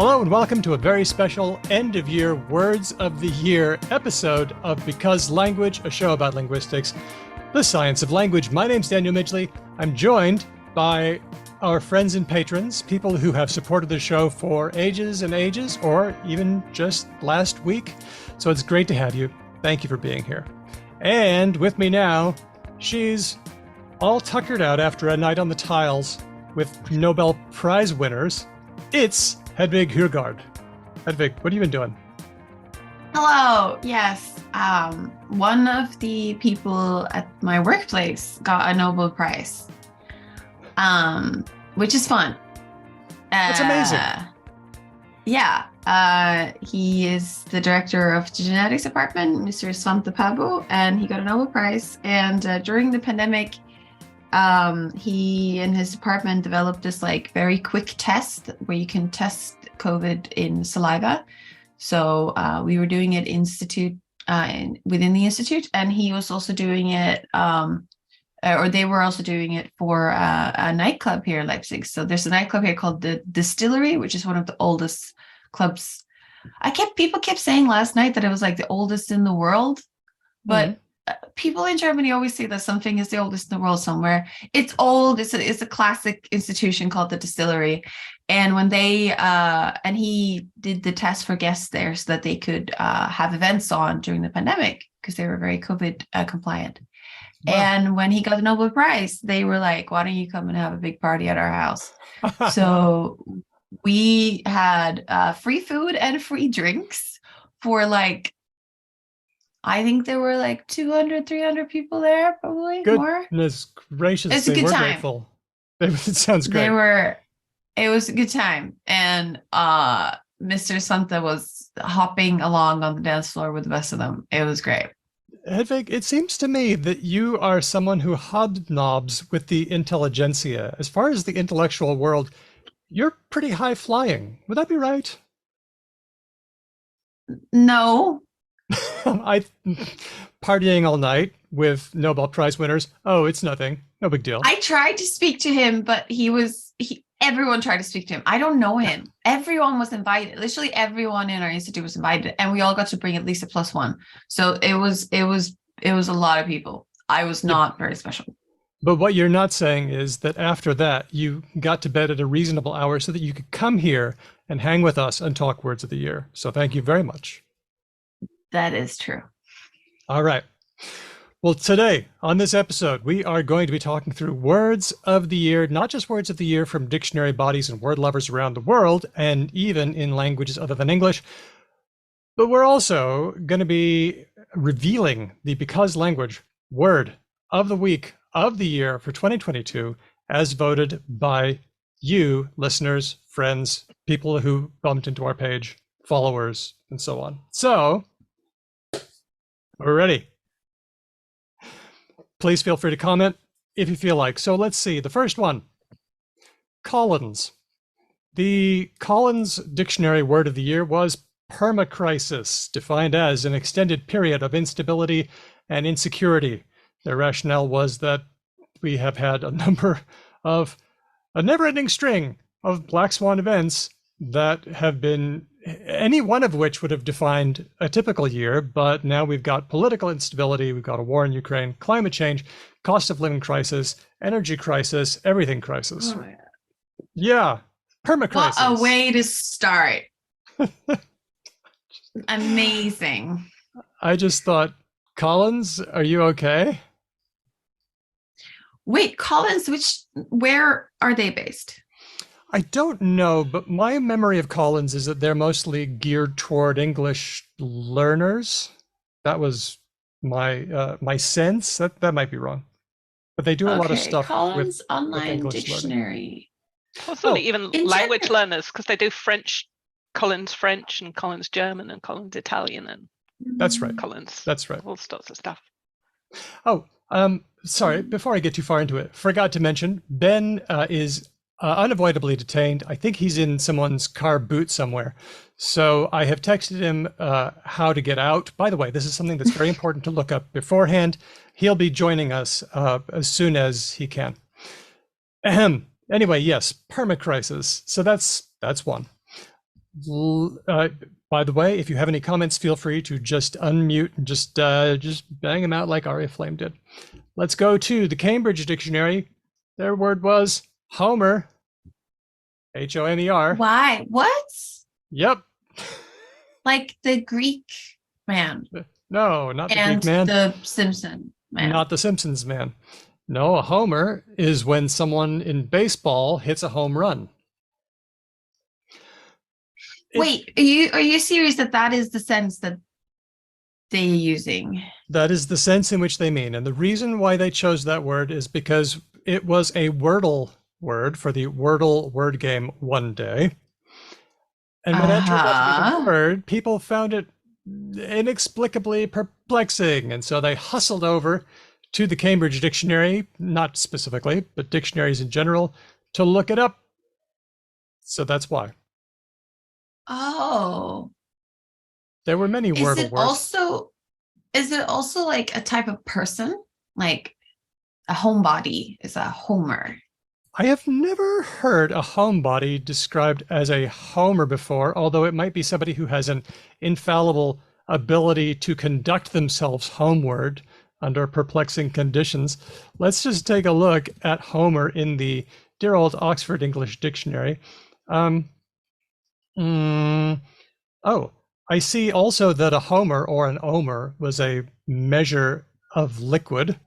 Hello and welcome to a very special end-of-year Words of the Year episode of Because Language, a show about linguistics, the science of language. My name's Daniel Midgley. I'm joined by our friends and patrons, people who have supported the show for ages and ages, or even just last week. So it's great to have you. Thank you for being here. And with me now, she's all tuckered out after a night on the tiles with Nobel Prize winners. It's Hedvig Hurgard. Hedvig, what have you been doing? Hello. Yes. One of the people at my workplace got a Nobel Prize, which is fun. That's amazing. Yeah. He is the director of the genetics department, Mr. Svante Pääbo, and he got a Nobel Prize. And during the pandemic, he and his department developed this very quick test where you can test COVID in saliva. So we were doing it within the institute, and he was also doing it, or they were also doing it for a nightclub here in Leipzig. So there's a nightclub here called the Distillery, which is one of the oldest clubs. People kept saying last night that it was the oldest in the world, but people in Germany always say that something is the oldest in the world somewhere. It's old. It's a classic institution called the Distillery. And when and he did the test for guests there so that they could have events on during the pandemic because they were very COVID compliant. Wow. And when he got the Nobel Prize, they were like, why don't you come and have a big party at our house? So we had free food and free drinks for I think there were 200, 300 people there, probably more. Goodness gracious, it's a good time. Grateful. It sounds great. It was a good time. And Mr. Svante was hopping along on the dance floor with the best of them. It was great. Hedvig, it seems to me that you are someone who hobnobs with the intelligentsia. As far as the intellectual world, you're pretty high flying. Would that be right? No. I partying all night with Nobel Prize winners. Oh, it's nothing. No big deal. I tried to speak to him, but everyone tried to speak to him. I don't know him. Everyone was invited. Literally everyone in our institute was invited, and we all got to bring at least a +1. So it was a lot of people. I was not very special. But what you're not saying is that after that, you got to bed at a reasonable hour so that you could come here and hang with us and talk Words of the Year. So thank you very much. That is true. All right. Well, today on this episode, we are going to be talking through Words of the Year, not just Words of the Year from dictionary bodies and word lovers around the world, and even in languages other than English, but we're also going to be revealing the Because Language Word of the Week of the Year for 2022, as voted by you, listeners, friends, people who bumped into our page, followers, and so on. So, we're ready. Please feel free to comment if you feel like. So let's see. The first one, Collins. The Collins Dictionary Word of the Year was permacrisis, defined as an extended period of instability and insecurity. Their rationale was that we have had a never-ending string of black swan events that have been, any one of which would have defined a typical year, but now we've got political instability, we've got a war in Ukraine, climate change, cost of living crisis, energy crisis, everything crisis. Oh, yeah, permacrisis. What a way to start. Amazing. I just thought, Collins, are you okay? Wait, Collins, where are they based? I don't know, but my memory of Collins is that they're mostly geared toward English learners. That was my sense. That might be wrong, but they do a lot of stuff. Collins with Online English Dictionary. Possibly even language learners, because they do French, Collins French, and Collins German, and Collins Italian, and that's right. Collins. That's right. All sorts of stuff. Oh, sorry. Before I get too far into it, forgot to mention Ben is unavoidably detained. I think he's in someone's car boot somewhere. So I have texted him how to get out. By the way, this is something that's very important to look up beforehand. He'll be joining us as soon as he can. Anyway, yes, permacrisis. So that's one. By the way, if you have any comments, feel free to just unmute and just bang them out like Aria Flame did. Let's go to the Cambridge Dictionary. Their word was Homer. Homer. Why? What? Yep. Like the Greek man. No, not the and Greek man. The Simpson man. Not the Simpsons man. No, a homer is when someone in baseball hits a home run. Wait, are you serious that is the sense that they're using? That is the sense in which they mean. And the reason why they chose that word is because it was a Wordle word for the Wordle word game one day. And when that turned out to be the word, people found it inexplicably perplexing. And so they hustled over to the Cambridge Dictionary, not specifically, but dictionaries in general, to look it up. So that's why. Oh. There were many Wordle words. Is it also like a type of person? Like a homebody is a homer. I have never heard a homebody described as a homer before, although it might be somebody who has an infallible ability to conduct themselves homeward under perplexing conditions. Let's just take a look at Homer in the dear old Oxford English Dictionary. Oh, I see also that a homer or an omer was a measure of liquid.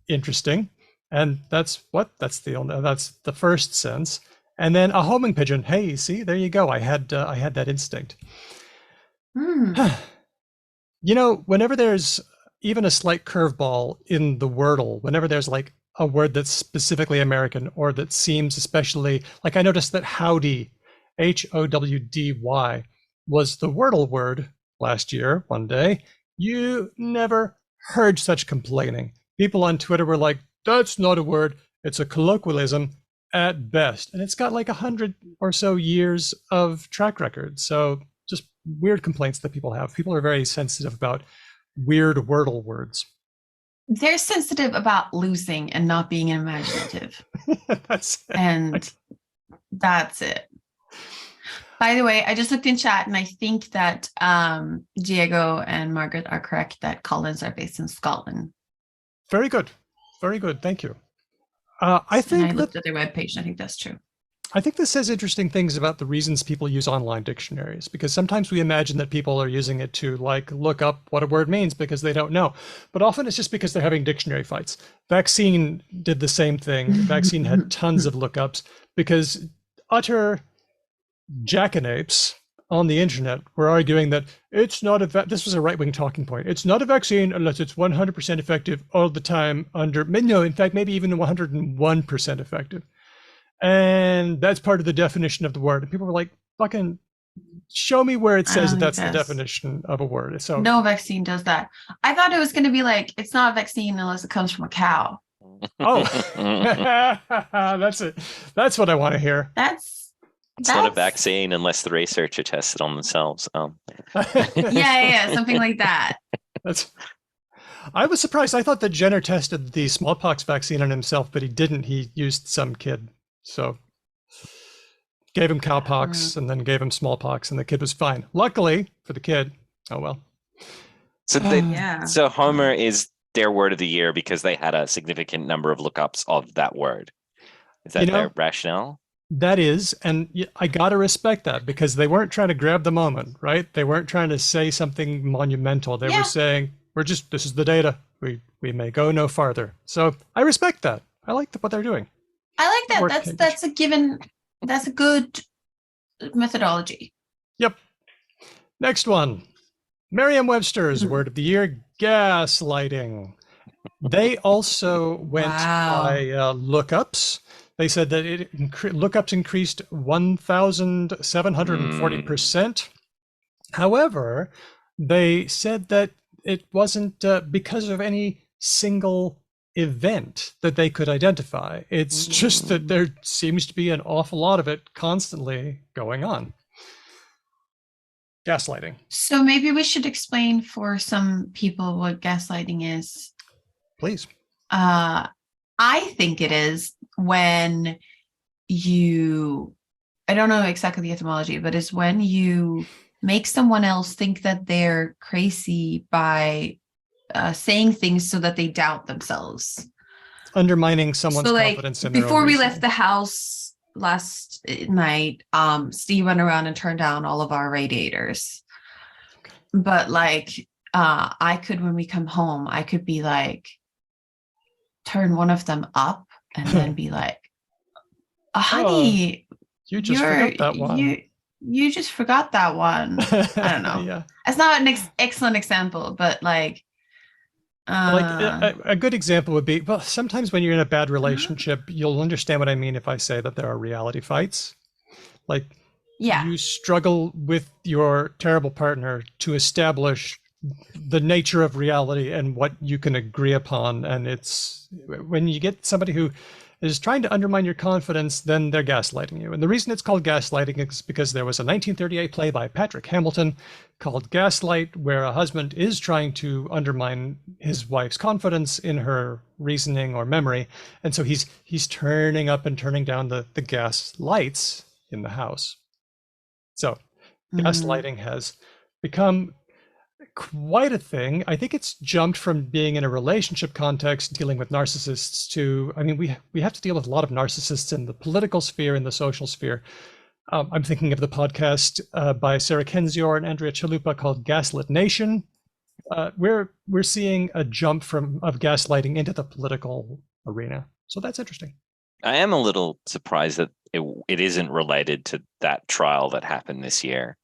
Interesting. And that's the first sense. And then a homing pigeon. Hey, see, there you go. I had that instinct. You know, whenever there's even a slight curveball in the Wordle, whenever there's like a word that's specifically American or that seems especially, like I noticed that howdy, Howdy, was the Wordle word last year, one day. You never heard such complaining. People on Twitter were like, that's not a word, it's a colloquialism at best. And it's got like 100 or so years of track record. So just weird complaints that people have. People are very sensitive about weird Wordle words. They're sensitive about losing and not being imaginative. That's it. By the way, I just looked in chat and I think that Diego and Margaret are correct that Collins are based in Scotland. Very good. Very good. Thank you. I looked at their webpage and I think that's true. I think this says interesting things about the reasons people use online dictionaries, because sometimes we imagine that people are using it to like look up what a word means because they don't know. But often it's just because they're having dictionary fights. Vaccine did the same thing. Vaccine had tons of lookups because utter jackanapes on the internet were arguing that it's not this was a right-wing talking point. It's not a vaccine unless it's 100% effective all the time in fact, maybe even 101% effective. And that's part of the definition of the word. And people were like, fucking show me where it says that's the definition of a word. So no vaccine does that. I thought it was going to be like, it's not a vaccine unless it comes from a cow. Oh, that's it. That's what I want to hear. It's not a vaccine unless the researcher tests it on themselves. Yeah, something like that. I was surprised. I thought that Jenner tested the smallpox vaccine on himself, but he didn't. He used some kid. So gave him cowpox and then gave him smallpox, and the kid was fine. Luckily for the kid. Oh well. So Homer is their word of the year because they had a significant number of lookups of that word. Is that their rationale? That is, and I gotta respect that because they weren't trying to grab the moment, right? They weren't trying to say something monumental. They were saying, this is the data. We may go no farther. So I respect that. I like what they're doing. I like that. That's a given. That's a good methodology. Yep. Next one. Merriam-Webster's word of the year, gaslighting. They also went by lookups. They said that lookups increased 1,740%. However, they said that it wasn't because of any single event that they could identify. It's just that there seems to be an awful lot of it constantly going on. Gaslighting. So maybe we should explain for some people what gaslighting is. Please. I think it is when you I don't know exactly the etymology, but it's when you make someone else think that they're crazy by saying things so that they doubt themselves. Undermining someone's So, like, confidence in their own before we reasoning. left the house last night, Steve went around and turned down all of our radiators. Okay. But like, I could, when we come home, I could be like, turn one of them up and then be like, honey, you just forgot that one. You just forgot that one. I don't know. Yeah. It's not an excellent example, but like, a good example would be, well, sometimes when you're in a bad relationship, you'll understand what I mean if I say that there are reality fights. Like, yeah, you struggle with your terrible partner to establish the nature of reality and what you can agree upon. And it's when you get somebody who is trying to undermine your confidence, then they're gaslighting you. And the reason it's called gaslighting is because there was a 1938 play by Patrick Hamilton called Gaslight, where a husband is trying to undermine his wife's confidence in her reasoning or memory. And so he's turning up and turning down the gas lights in the house. So gaslighting has become quite a thing. I think it's jumped from being in a relationship context dealing with narcissists to, I mean, we have to deal with a lot of narcissists in the political sphere, in the social sphere. I'm thinking of the podcast by Sarah Kendzior and Andrea Chalupa called Gaslit Nation. We're seeing a jump of gaslighting into the political arena. So that's interesting. I am a little surprised that it isn't related to that trial that happened this year.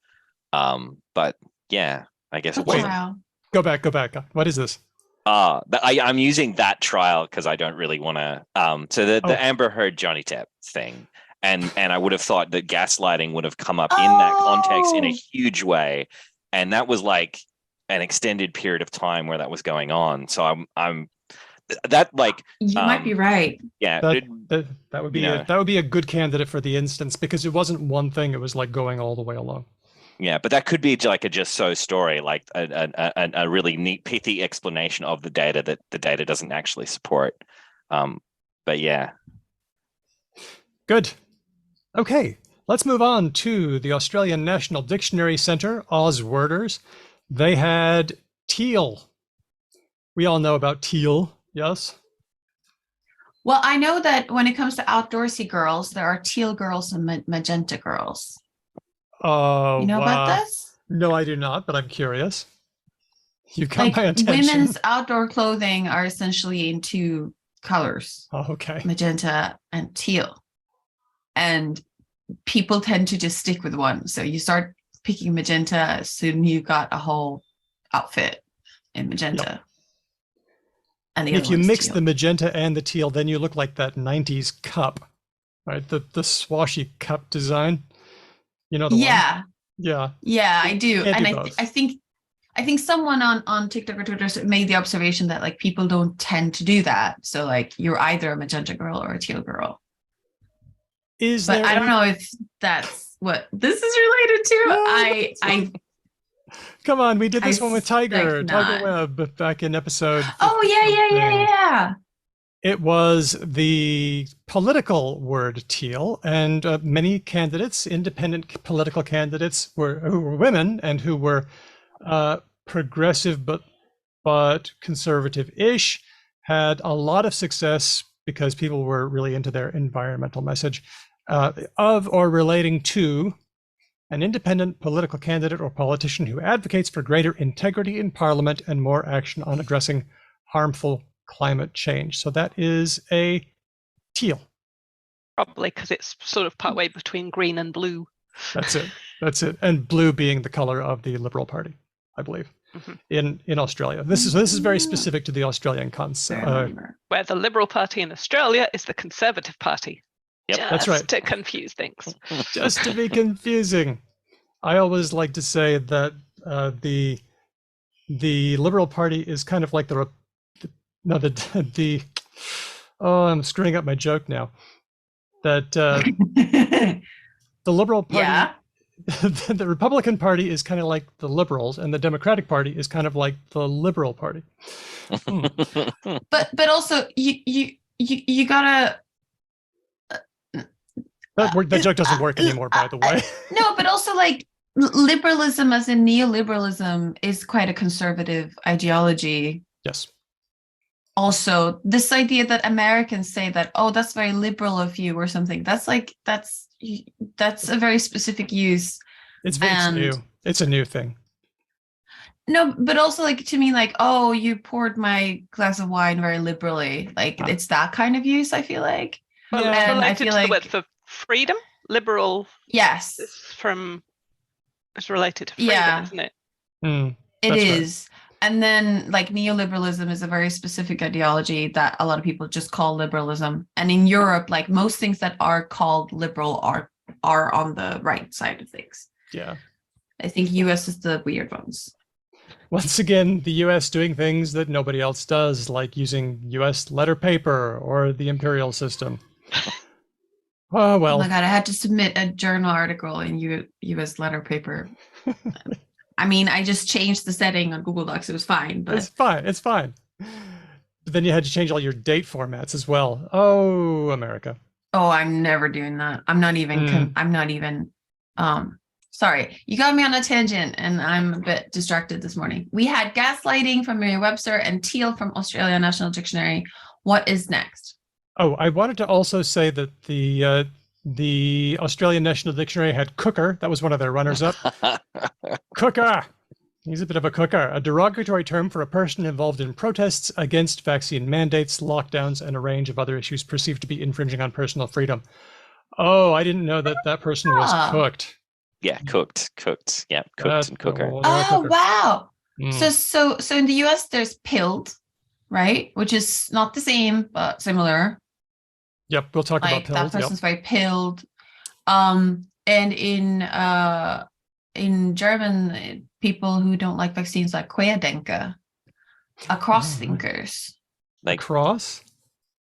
But yeah, I guess it wasn't. Go back. What is this? I'm using that trial because I don't really want to. So the Amber Heard Johnny Depp thing, and I would have thought that gaslighting would have come up in that context in a huge way, and that was like an extended period of time where that was going on. So I'm that like you might be right. Yeah, that would be that would be a good candidate for the instance because it wasn't one thing; it was like going all the way along. Yeah, but that could be like a just so story, like a really neat, pithy explanation of the data that the data doesn't actually support. But yeah. Good. Okay, let's move on to the Australian National Dictionary Centre, AusWorders. They had teal. We all know about teal, yes? Well, I know that when it comes to outdoorsy girls, there are teal girls and magenta girls. Oh, you know about this? No, I do not, but I'm curious. You got my attention. Women's outdoor clothing are essentially in two colors. Oh, okay. Magenta and teal. And people tend to just stick with one. So you start picking magenta, soon you got a whole outfit in magenta. Yep. And if you mix the magenta and the teal, then you look like that 90s cup, right? The swashy cup design. You know the one? Yeah, I do. And I think someone on TikTok or Twitter made the observation that like people don't tend to do that. So like you're either a magenta girl or a teal girl. But I don't know if that's what this is related to. I come on, we did this one with Tiger Webb back in episode. Oh yeah. It was the political word teal, and many candidates, independent political candidates, who were women and who were progressive but conservative-ish, had a lot of success because people were really into their environmental message of or relating to an independent political candidate or politician who advocates for greater integrity in Parliament and more action on addressing harmful climate change. So that is a teal. Probably because it's sort of partway between green and blue. That's it. And blue being the color of the Liberal Party, I believe, in Australia. This is very specific to the Australian concept. Where the Liberal Party in Australia is the Conservative Party. Yep, that's right. To confuse things. Just to be confusing. I always like to say that the Liberal Party is kind of like I'm screwing up my joke now. That the Liberal Party, the Republican Party is kind of like the Liberals, and the Democratic Party is kind of like the Liberal Party. But also you gotta. That joke doesn't work anymore, by the way. No, but also like liberalism, as in neoliberalism, is quite a conservative ideology. Yes. Also, this idea that Americans say that, oh, that's very liberal of you or something, that's a very specific use. It's new. It's a new thing. No, but also like to me, like, oh, you poured my glass of wine very liberally. Like it's that kind of use, I feel like. Well, Yeah. it's And I related feel to the like word for freedom. Liberal yes, it's related to freedom, isn't it? It is. Right. And then like neoliberalism is a very specific ideology that a lot of people just call liberalism. And in Europe, like most things that are called liberal are on the right side of things. Yeah. I think US is the weird ones. Once again, the US doing things that nobody else does, like using US letter paper or the imperial system. Oh, well. Oh my God, I had to submit a journal article in US letter paper. I mean, I just changed the setting on Google Docs. It was fine, but it's fine. But then you had to change all your date formats as well. Oh, America. Oh, I'm never doing that. I'm not even sorry, you got me on a tangent and I'm a bit distracted this morning. We had gaslighting from Merriam-Webster and teal from Australia National Dictionary. What is next? Oh, I wanted to also say that the Australian National Dictionary had cooker. That was one of their runners-up. Cooker. He's a bit of a cooker. A derogatory term for a person involved in protests against vaccine mandates, lockdowns, and a range of other issues perceived to be infringing on personal freedom. Oh, I didn't know that person was cooked. Yeah, cooked. Yeah, cooked and cooker. Oh, wow. So in the US, there's pilled, right? Which is not the same, but similar. Yep, we'll talk about pilled. That person's very pilled. And in German, people who don't like vaccines are Querdenker, across thinkers. Like cross?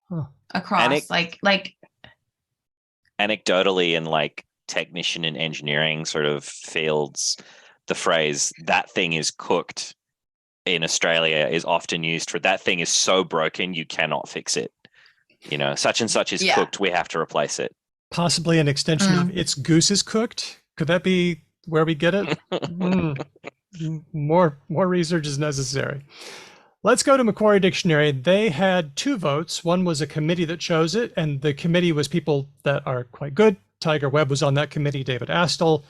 Huh. Across, like anecdotally in like technician and engineering sort of fields, the phrase "that thing is cooked" in Australia is often used for that thing is so broken you cannot fix it. You know, such and such is cooked, we have to replace it. Possibly an extension of its goose is cooked. Could that be where we get it? More research is necessary. Let's go to Macquarie Dictionary. They had 2 votes. One was a committee that chose it, and the committee was people that are quite good. Tiger Webb was on that committee. David Astle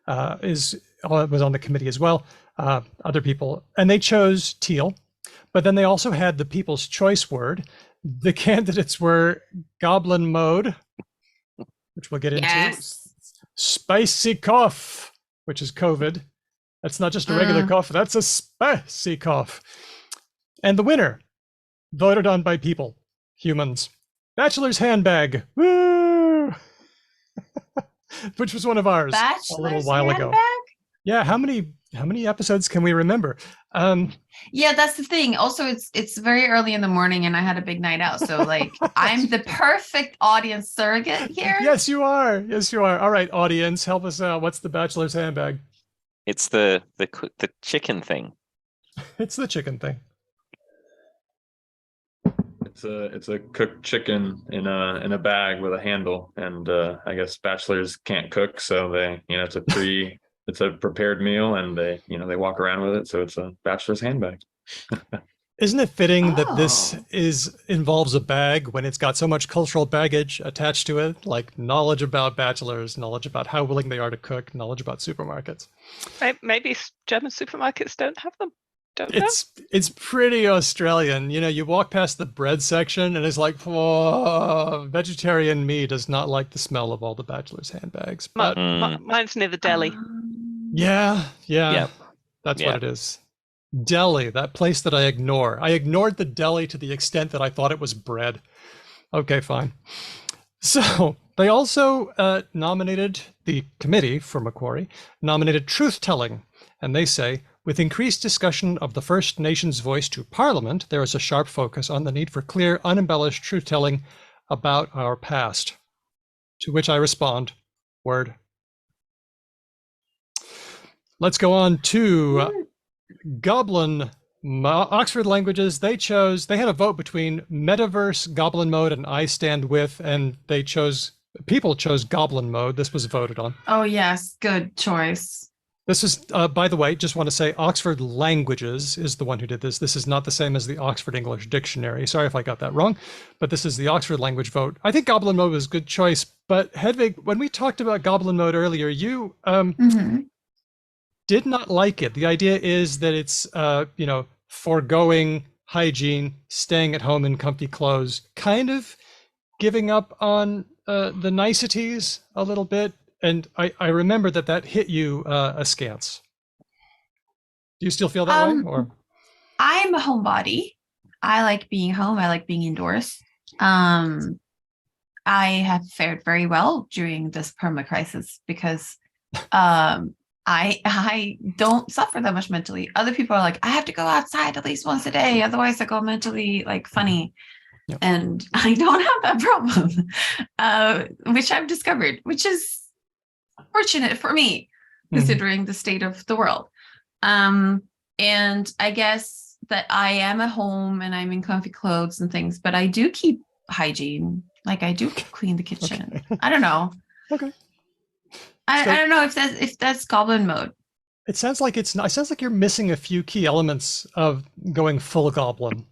was on the committee as well. Other people, and they chose teal. But then they also had the People's Choice word. The candidates were Goblin Mode, which we'll get into. Spicy cough, which is COVID. That's not just a regular cough, that's a spicy cough. And the winner, voted on by people, humans, Bachelor's Handbag. Woo! Which was one of ours a little while ago. Yeah, how many episodes can we remember? Yeah, that's the thing. Also, it's very early in the morning and I had a big night out. So like I'm the perfect audience surrogate here. Yes, you are. Yes, you are. All right, audience, help us out. What's the Bachelor's Handbag? It's the chicken thing. It's the chicken thing. It's a cooked chicken in a bag with a handle, and I guess bachelors can't cook, so they it's a prepared meal, and they walk around with it, so it's a bachelor's handbag. Isn't it fitting that this involves a bag when it's got so much cultural baggage attached to it, like knowledge about bachelors, knowledge about how willing they are to cook, knowledge about supermarkets? Maybe German supermarkets don't have them. Don't know. It's pretty Australian. You know, you walk past the bread section and it's like, oh, vegetarian me does not like the smell of all the bachelor's handbags. But mine's near the deli. Yeah. That's what it is. Deli, that place that I ignore. I ignored the deli to the extent that I thought it was bread. Okay, fine. So they also nominated, the committee for Macquarie, nominated truth-telling. And they say, with increased discussion of the First Nations voice to Parliament, there is a sharp focus on the need for clear, unembellished truth-telling about our past. To which I respond, word. Let's go on to Goblin Oxford Languages. They had a vote between Metaverse, Goblin Mode, and I Stand With, and they chose people chose goblin mode. This was voted on. Oh yes, good choice. This is, by the way, just want to say Oxford Languages is the one who did this. This is not the same as the Oxford English Dictionary. Sorry if I got that wrong, but this is the Oxford language vote. I think Goblin Mode was a good choice, but Hedvig, when we talked about Goblin Mode earlier, you did not like it. The idea is that it's, foregoing hygiene, staying at home in comfy clothes, kind of giving up on the niceties a little bit. And I remember that hit you askance. Do you still feel that way? Or I'm a homebody. I like being home. I like being indoors. I have fared very well during this perma crisis because I don't suffer that much mentally. Other people are like, I have to go outside at least once a day, otherwise I go mentally like funny. Yep. And I don't have that problem, which I've discovered, which is fortunate for me, considering the state of the world. And I guess that I am at home and I'm in comfy clothes and things, but I do keep hygiene. Like I do clean the kitchen. Okay. I don't know. Okay. I don't know if that's goblin mode. It sounds like it's not. It sounds like you're missing a few key elements of going full goblin.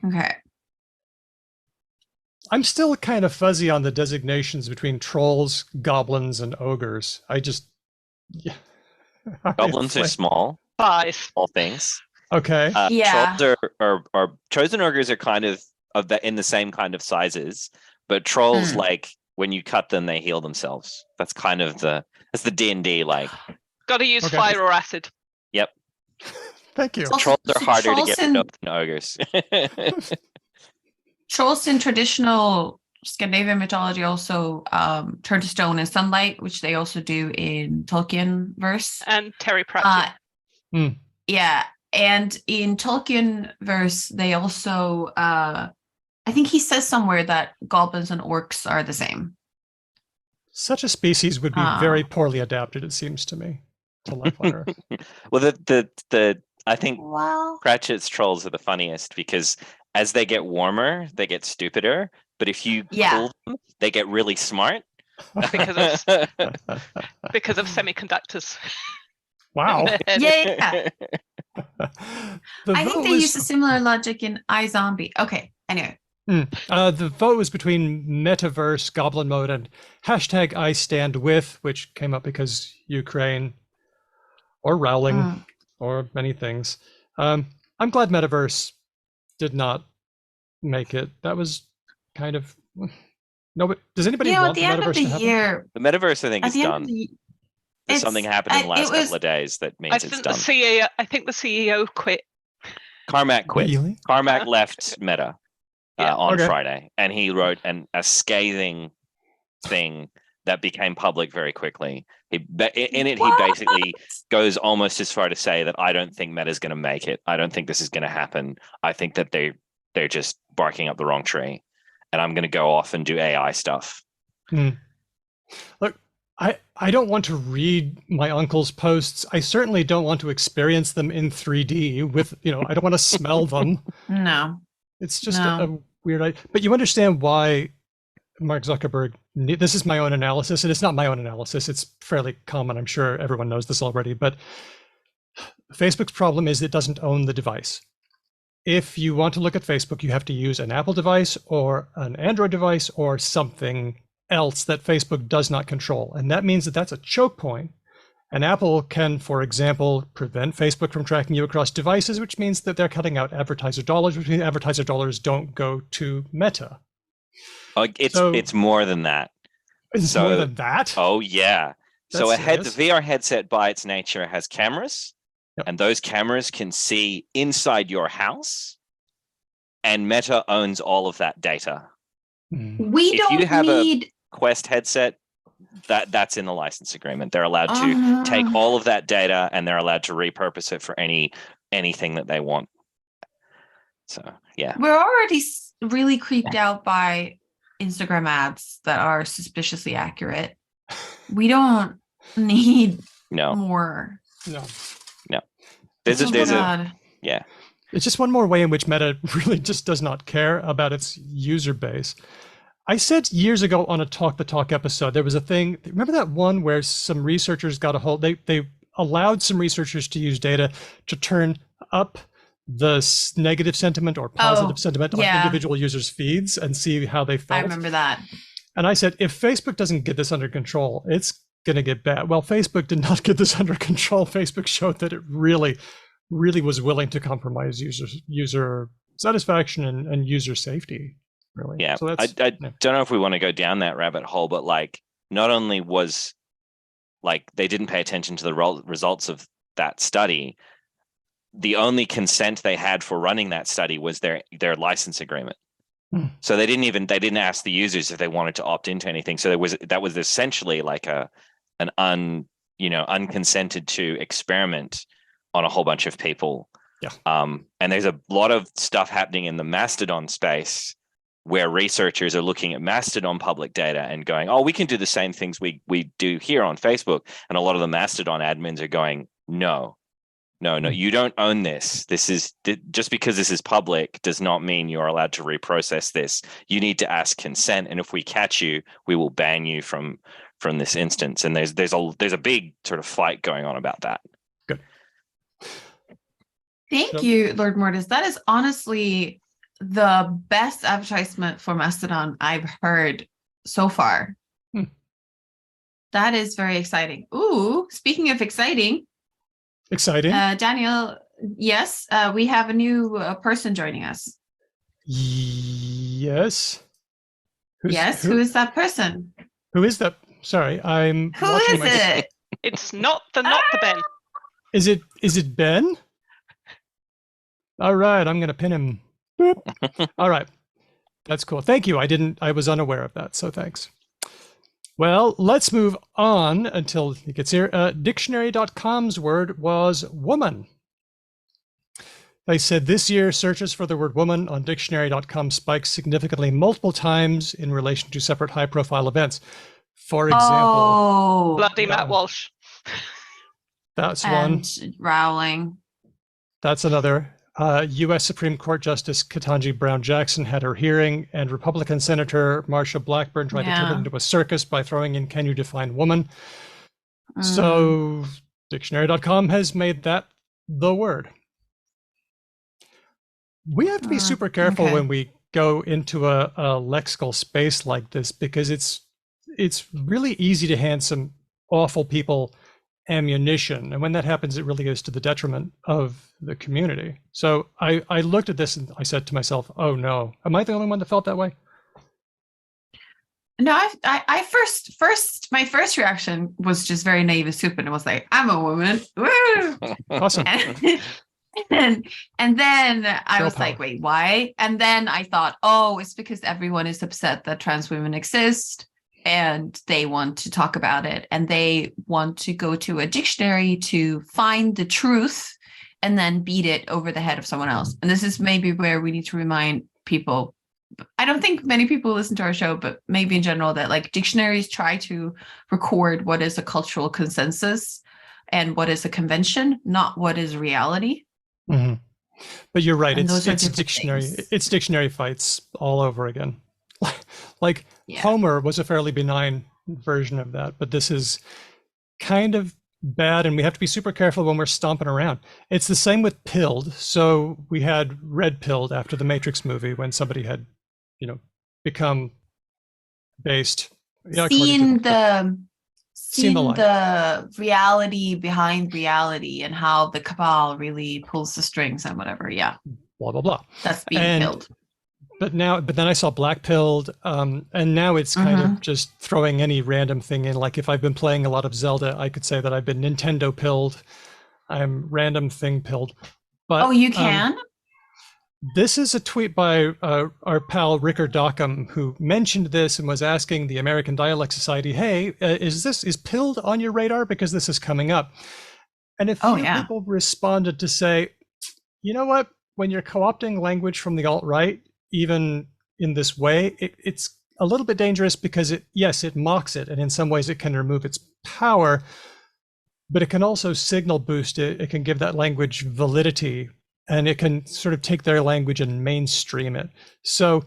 Okay. I'm still kind of fuzzy on the designations between trolls, goblins, and ogres. Goblins are small 5. small things. Okay. Yeah. Trolls are chosen ogres are kind of that in the same kind of sizes, but trolls like when you cut them, they heal themselves. That's kind of that's the D&D like. Got to use Okay. fire or acid. Yep. Thank you. So- Trolls are harder to trolls get rid of than ogres. Trolls in traditional Scandinavian mythology also turn to stone in sunlight, which they also do in Tolkien verse. And Terry Pratchett. Yeah, and in Tolkien verse, they also, I think he says somewhere that goblins and orcs are the same. Such a species would be very poorly adapted, it seems to me, to life on Earth. Well, I think Well, Cratchit's trolls are the funniest because as they get warmer, they get stupider. But if you cool them, they get really smart. because of semiconductors. Wow. yeah. The I vote think they was- use a similar logic in iZombie. Okay, anyway. the vote was between metaverse, goblin mode, and hashtag I stand with, which came up because Ukraine or Rowling or many things. I'm glad metaverse did not make it. That was kind of no. But does anybody At want the the end metaverse of the to happen? year, The metaverse, I think, at is the end done. of the There's something happened in the last couple of days that means I it's think done. I think the CEO quit. Carmack quit. Really? Carmack left Meta on Okay. Friday, and he wrote a scathing thing that became public very quickly. He basically goes almost as far to say that I don't think Meta's going to make it. I don't think this is going to happen. I think that they're just barking up the wrong tree, and I'm going to go off and do AI stuff. Look, I don't want to read my uncle's posts. I certainly don't want to experience them in 3D with, I don't want to smell them. no. It's just a weird idea. But you understand why Mark Zuckerberg, this is my own analysis, and it's not my own analysis. It's fairly common. I'm sure everyone knows this already. But Facebook's problem is it doesn't own the device. If you want to look at Facebook, you have to use an Apple device or an Android device or something else that Facebook does not control. And that means that that's a choke point. And Apple can, for example, prevent Facebook from tracking you across devices, which means that they're cutting out advertiser dollars, which means advertiser dollars don't go to Meta. It's more than that. It's more than that? Oh, yeah. That's So serious. the VR headset by its nature has cameras, and those cameras can see inside your house, and Meta owns all of that data. We If don't you have need Quest headset, that's in the license agreement. They're allowed to take all of that data, and they're allowed to repurpose it for anything that they want. So, yeah. We're already really creeped out by Instagram ads that are suspiciously accurate. We don't need more. No. There's God. yeah. It's just one more way in which Meta really just does not care about its user base. I said years ago on a Talk the Talk episode, there was a thing. Remember that one where some researchers got a hold? They allowed some researchers to use data to turn up the negative sentiment or positive sentiment on individual users' feeds and see how they felt. I remember that. And I said, if Facebook doesn't get this under control, it's going to get bad. Well, Facebook did not get this under control. Facebook showed that it really, really was willing to compromise user satisfaction and user safety. Really. Yeah. So I don't know if we want to go down that rabbit hole, but like, not only was like they didn't pay attention to the results of that study, the only consent they had for running that study was their license agreement. So they didn't ask the users if they wanted to opt into anything. So that was essentially like an unconsented to experiment on a whole bunch of people. Yeah. And there's a lot of stuff happening in the Mastodon space where researchers are looking at Mastodon public data and going, oh, we can do the same things we do here on Facebook. And a lot of the Mastodon admins are going, no, you don't own this. This is just because this is public does not mean you're allowed to reprocess this. You need to ask consent, and if we catch you, we will ban you from this instance. And there's a big sort of fight going on about that. Good. Thank you, Lord Mortis. That is honestly the best advertisement for Mastodon I've heard so far. That is very exciting. Ooh, speaking of exciting. Daniel, yes, we have a new person joining us. Yes. Who is that person? Who is that? Sorry, I'm. Who is it? It's not the Ben. Is it Ben? All right, I'm gonna pin him. Boop. All right, that's cool. Thank you. I was unaware of that, so thanks. Well, let's move on until he gets here. Dictionary.com's word was woman. They said this year searches for the word woman on dictionary.com spiked significantly multiple times in relation to separate high-profile events. For example, Bloody Matt Walsh. That's and one. Rowling. That's another. U.S. Supreme Court Justice Ketanji Brown Jackson had her hearing, and Republican Senator Marsha Blackburn tried to turn it into a circus by throwing in, "Can you define woman?" So dictionary.com has made that the word. We have to be super careful when we go into a lexical space like this, because it's really easy to hand some awful people ammunition, and when that happens, it really is to the detriment of the community. So I looked at this and I said to myself, "Oh no, am I the only one that felt that way?" No, I my first reaction was just very naive and stupid, and was like, "I'm a woman." Woo! Awesome. And then I was like, "Wait, why?" And then I thought, "Oh, it's because everyone is upset that trans women exist." And they want to talk about it, and they want to go to a dictionary to find the truth and then beat it over the head of someone else. And this is maybe where we need to remind people. I don't think many people listen to our show, but maybe in general, that like dictionaries try to record what is a cultural consensus and what is a convention, not what is reality. Mm-hmm. But you're right. And It's dictionary. Things. It's dictionary fights all over again. Like Homer was a fairly benign version of that, but this is kind of bad, and we have to be super careful when we're stomping around. It's the same with pilled. So we had red pilled after the Matrix movie, when somebody had, become based. Seen the reality behind reality, and how the cabal really pulls the strings and whatever. Yeah. Blah blah blah. That's being pilled. But then I saw black pilled, and now it's kind of just throwing any random thing in. Like if I've been playing a lot of Zelda, I could say that I've been Nintendo pilled. I'm random thing pilled. But you can? This is a tweet by our pal Ricker Dockham, who mentioned this and was asking the American Dialect Society, "Hey, is pilled on your radar, because this is coming up?" And a few people responded to say, "You know what? When you're co-opting language from the alt-right, even in this way, it's a little bit dangerous, because it mocks it, and in some ways it can remove its power, but it can also signal boost it. It can give that language validity, and it can sort of take their language and mainstream it. So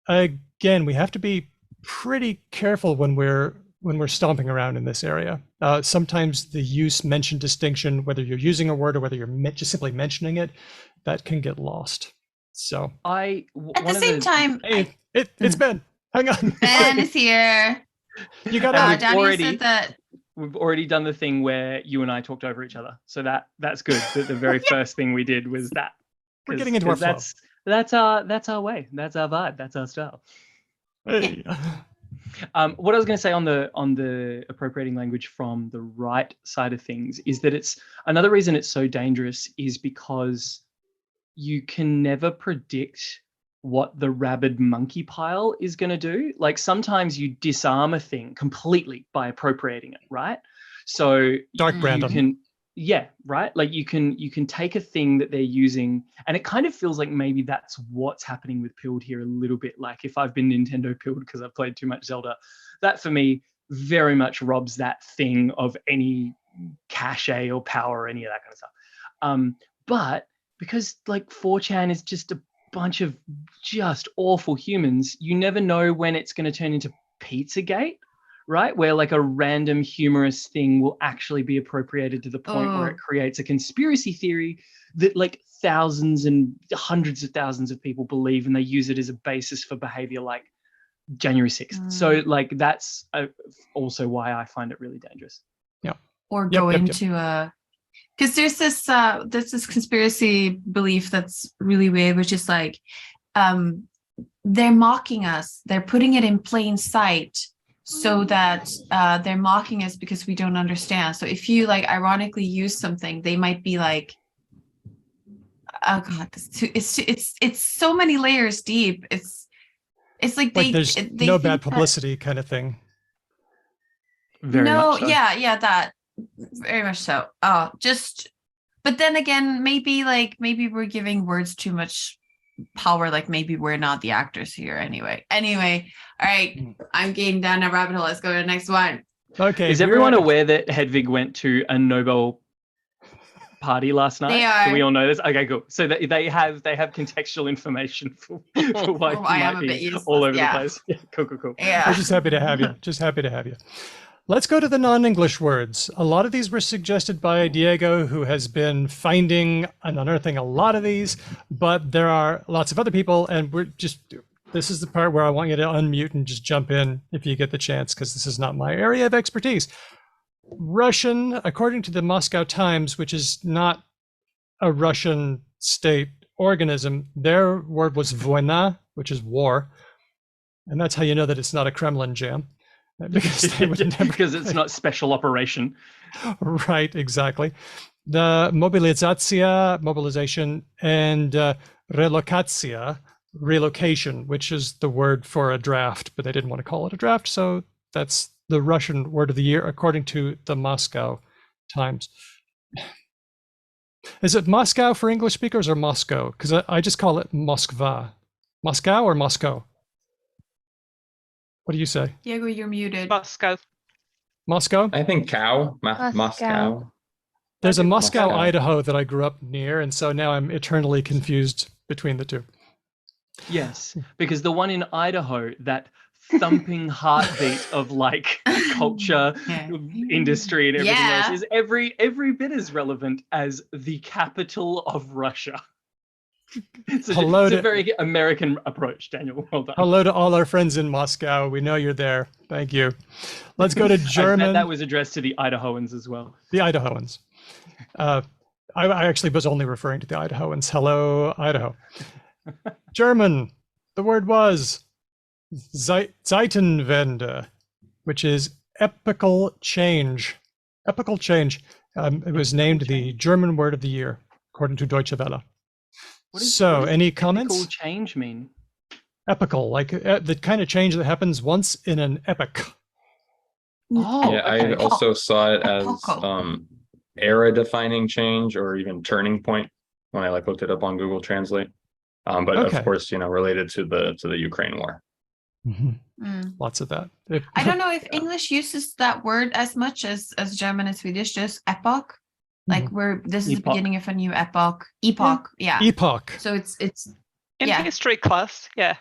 again, we have to be pretty careful when we're stomping around in this area. Sometimes the mention distinction, whether you're using a word or whether you're just simply mentioning it, that can get lost. So At the same time, hey, it's Ben. Hang on. Ben is here. You got Daniel said that. We've already done the thing where you and I talked over each other, so that's good. The very first thing we did was that. We're getting into our flow. That's our way. That's our vibe. That's our style. Hey. What I was going to say on the appropriating language from the right side of things is that it's another reason it's so dangerous is because you can never predict what the rabid monkey pile is going to do. Like sometimes you disarm a thing completely by appropriating it, right? So Dark Brandon. Right. Like you can take a thing that they're using, and it kind of feels like maybe that's what's happening with Pilled here a little bit. Like if I've been Nintendo Pilled because I've played too much Zelda, that for me very much robs that thing of any cachet or power or any of that kind of stuff. But because like 4chan is just a bunch of just awful humans, you never know when it's going to turn into Pizzagate. Right, where like a random humorous thing will actually be appropriated to the point where it creates a conspiracy theory that like thousands and hundreds of thousands of people believe, and they use it as a basis for behavior like January 6th. So like that's also why I find it really dangerous. Yeah. Or go into a, because there's this conspiracy belief that's really weird, which is like they're mocking us. They're putting it in plain sight. So that they're mocking us because we don't understand. So if you like ironically use something, they might be like, "Oh God, it's so many layers deep." It's like there's no bad publicity kind of thing. Very much so. That very much so. But then again, maybe we're giving words too much power, like maybe we're not the actors here anyway. All right, I'm getting down a rabbit hole. Let's go to the next one. Okay. Is everyone aware that Hedvig went to a Nobel party last night? They are. Do we all know this? Okay, cool. So they have contextual information for why you might be all over the place. Yeah, cool. Yeah. We're just happy to have you. Let's go to the non-English words. A lot of these were suggested by Diego, who has been finding and unearthing a lot of these, but there are lots of other people, and this is the part where I want you to unmute and just jump in if you get the chance, because this is not my area of expertise. Russian, according to the Moscow Times, which is not a Russian state organism, their word was voyna, which is war. And that's how you know that it's not a Kremlin jam. Because it's not special operation. Right, exactly. The mobilization, and relokacja, relocation, which is the word for a draft, but they didn't want to call it a draft, so that's the Russian word of the year, according to the Moscow Times. Is it Moscow for English speakers or Moscow? Because I just call it Moskva. Moscow or Moscow? What do you say? Diego, you're muted. Moscow. Moscow? I think Moscow. There's a Moscow, Idaho that I grew up near, and so now I'm eternally confused between the two. Yes, because the one in Idaho, that thumping heartbeat of like culture, industry, and everything else is every bit as relevant as the capital of Russia. It's a very American approach, Daniel. Well done. Hello to all our friends in Moscow. We know you're there. Thank you. Let's go to German. That was addressed to the Idahoans as well. The Idahoans. I actually was only referring to the Idahoans. Hello, Idaho. German. The word was Zeitenwende, which is epical change. Epical change. It was named the German word of the year, according to Deutsche Welle. What does any comments? Epical change mean? Epical, like the kind of change that happens once in an epic. Oh, yeah, okay. I also saw it as era-defining change or even turning point when I looked it up on Google Translate. But of course, related to the Ukraine war. Mm-hmm. Lots of that. I don't know if English uses that word as much as German and Swedish, just epoch. Like this is the beginning of a new epoch. Epoch. Epoch. So it's in history class, yeah.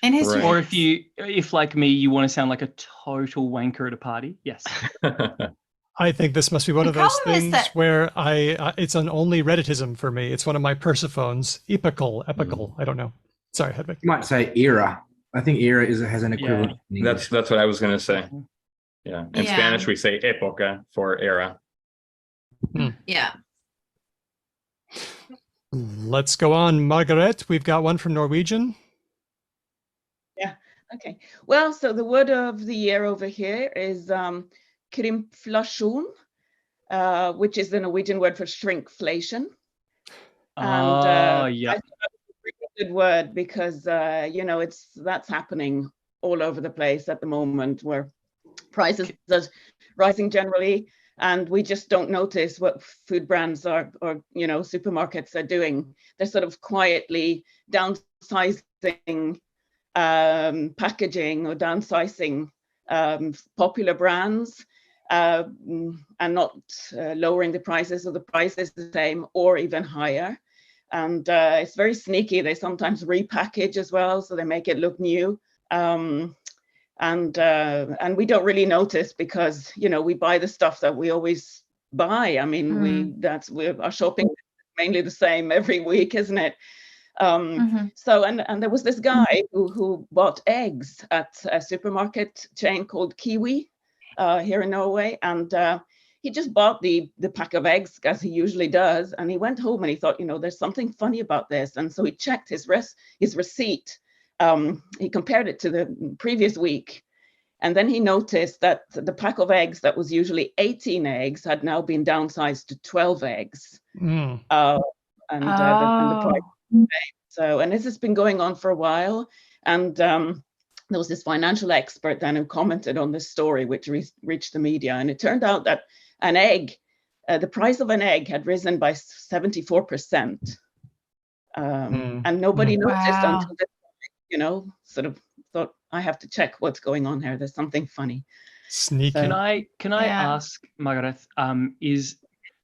In history. Right. Or if like me, you want to sound like a total wanker at a party. Yes. I think this must be one The of those problem is things that- where it's an only Redditism for me. It's one of my Persophones. Epical. I don't know. Sorry, Hedwig. You might say era. I think era has an equivalent. in English. That's what I was going to say. Yeah. In Yeah. Spanish, we say época for era. Yeah. Let's go on. Margaret, we've got one from Norwegian. Okay. Well, so the word of the year over here is krympflasjon, which is the Norwegian word for shrinkflation. Yeah. I thought that was a pretty good word because that's happening all over the place at the moment, where prices are rising generally, and we just don't notice what food brands or supermarkets are doing. They're sort of quietly downsizing packaging or downsizing popular brands and not lowering the prices, or the price is the same or even higher. And it's very sneaky. They sometimes repackage as well, so they make it look new. And we don't really notice because we buy the stuff that we always buy. I mean, our shopping is mainly the same every week, isn't it? So and there was this guy who bought eggs at a supermarket chain called Kiwi here in Norway, and he just bought the pack of eggs as he usually does, and he went home and he thought, there's something funny about this, and so he checked his receipt. He compared it to the previous week, and then he noticed that the pack of eggs that was usually 18 eggs had now been downsized to 12 eggs. And the price. So, and this has been going on for a while. And there was this financial expert then who commented on this story, which reached the media. And it turned out that an egg, the price of an egg had risen by 74%. And nobody noticed until this, sort of thought, I have to check what's going on here. There's something funny. Sneaky. Can I ask, Margaret, is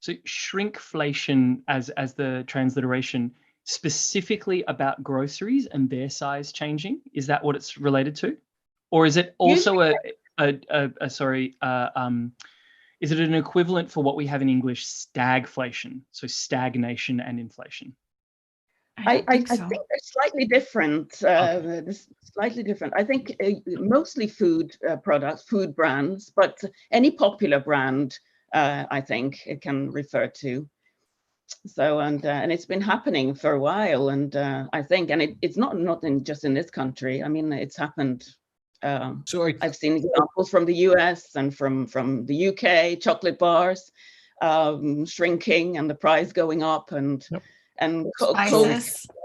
shrinkflation as the transliteration specifically about groceries and their size changing? Is that what it's related to, or is it also is it an equivalent for what we have in English, stagflation, so stagnation and inflation? I think they're slightly different. Slightly different. I think mostly food products, food brands, but any popular brand, I think it can refer to. So and it's been happening for a while, and I think, and it's not just in this country. I mean, it's happened. I've seen examples from the US and from the UK, chocolate bars shrinking and the price going up, and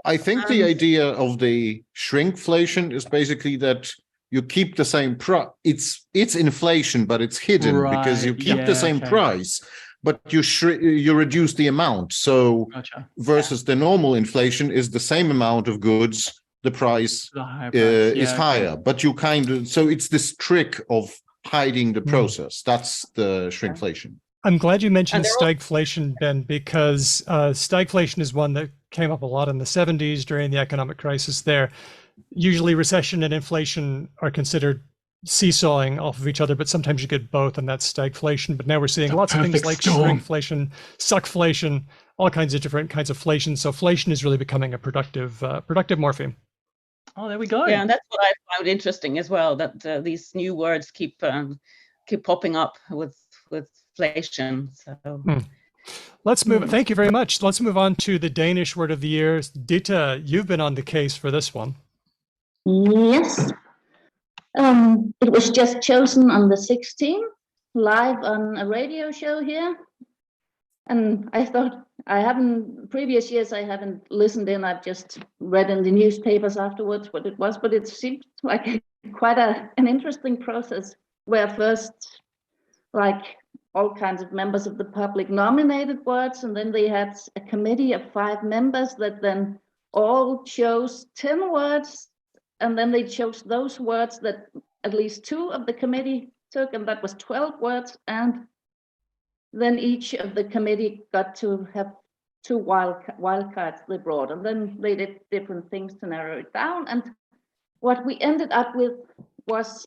I think the idea of the shrinkflation is basically that you keep the same price. It's inflation, but it's hidden because you keep the same price, but you reduce the amount. So versus the normal inflation is the same amount of goods, the price is higher, but you so it's this trick of hiding the process. That's the shrinkflation. I'm glad you mentioned stagflation, Ben, because stagflation is one that came up a lot in the 70s during the economic crisis there. Usually recession and inflation are considered seesawing off of each other, but sometimes you get both, and that's stagflation. But now we're seeing lots of things like shrinkflation, suckflation, all kinds of different kinds of flation. So flation is really becoming a productive morpheme. Oh, there we go. Yeah, and that's what I found interesting as well, that these new words keep popping up with inflation. So let's move. Thank you very much. Let's move on to the Danish word of the year. Dita, you've been on the case for this one. Yes. It was just chosen on the 16th, live on a radio show here. And I thought, previous years I haven't listened in, I've just read in the newspapers afterwards what it was, but it seemed like quite an interesting process, where first, like, all kinds of members of the public nominated words, and then they had a committee of 5 members that then all chose 10 words, and then they chose those words that at least 2 of the committee took, and that was 12 words, and then each of the committee got to have 2 wild cards they brought, and then they did different things to narrow it down, and what we ended up with was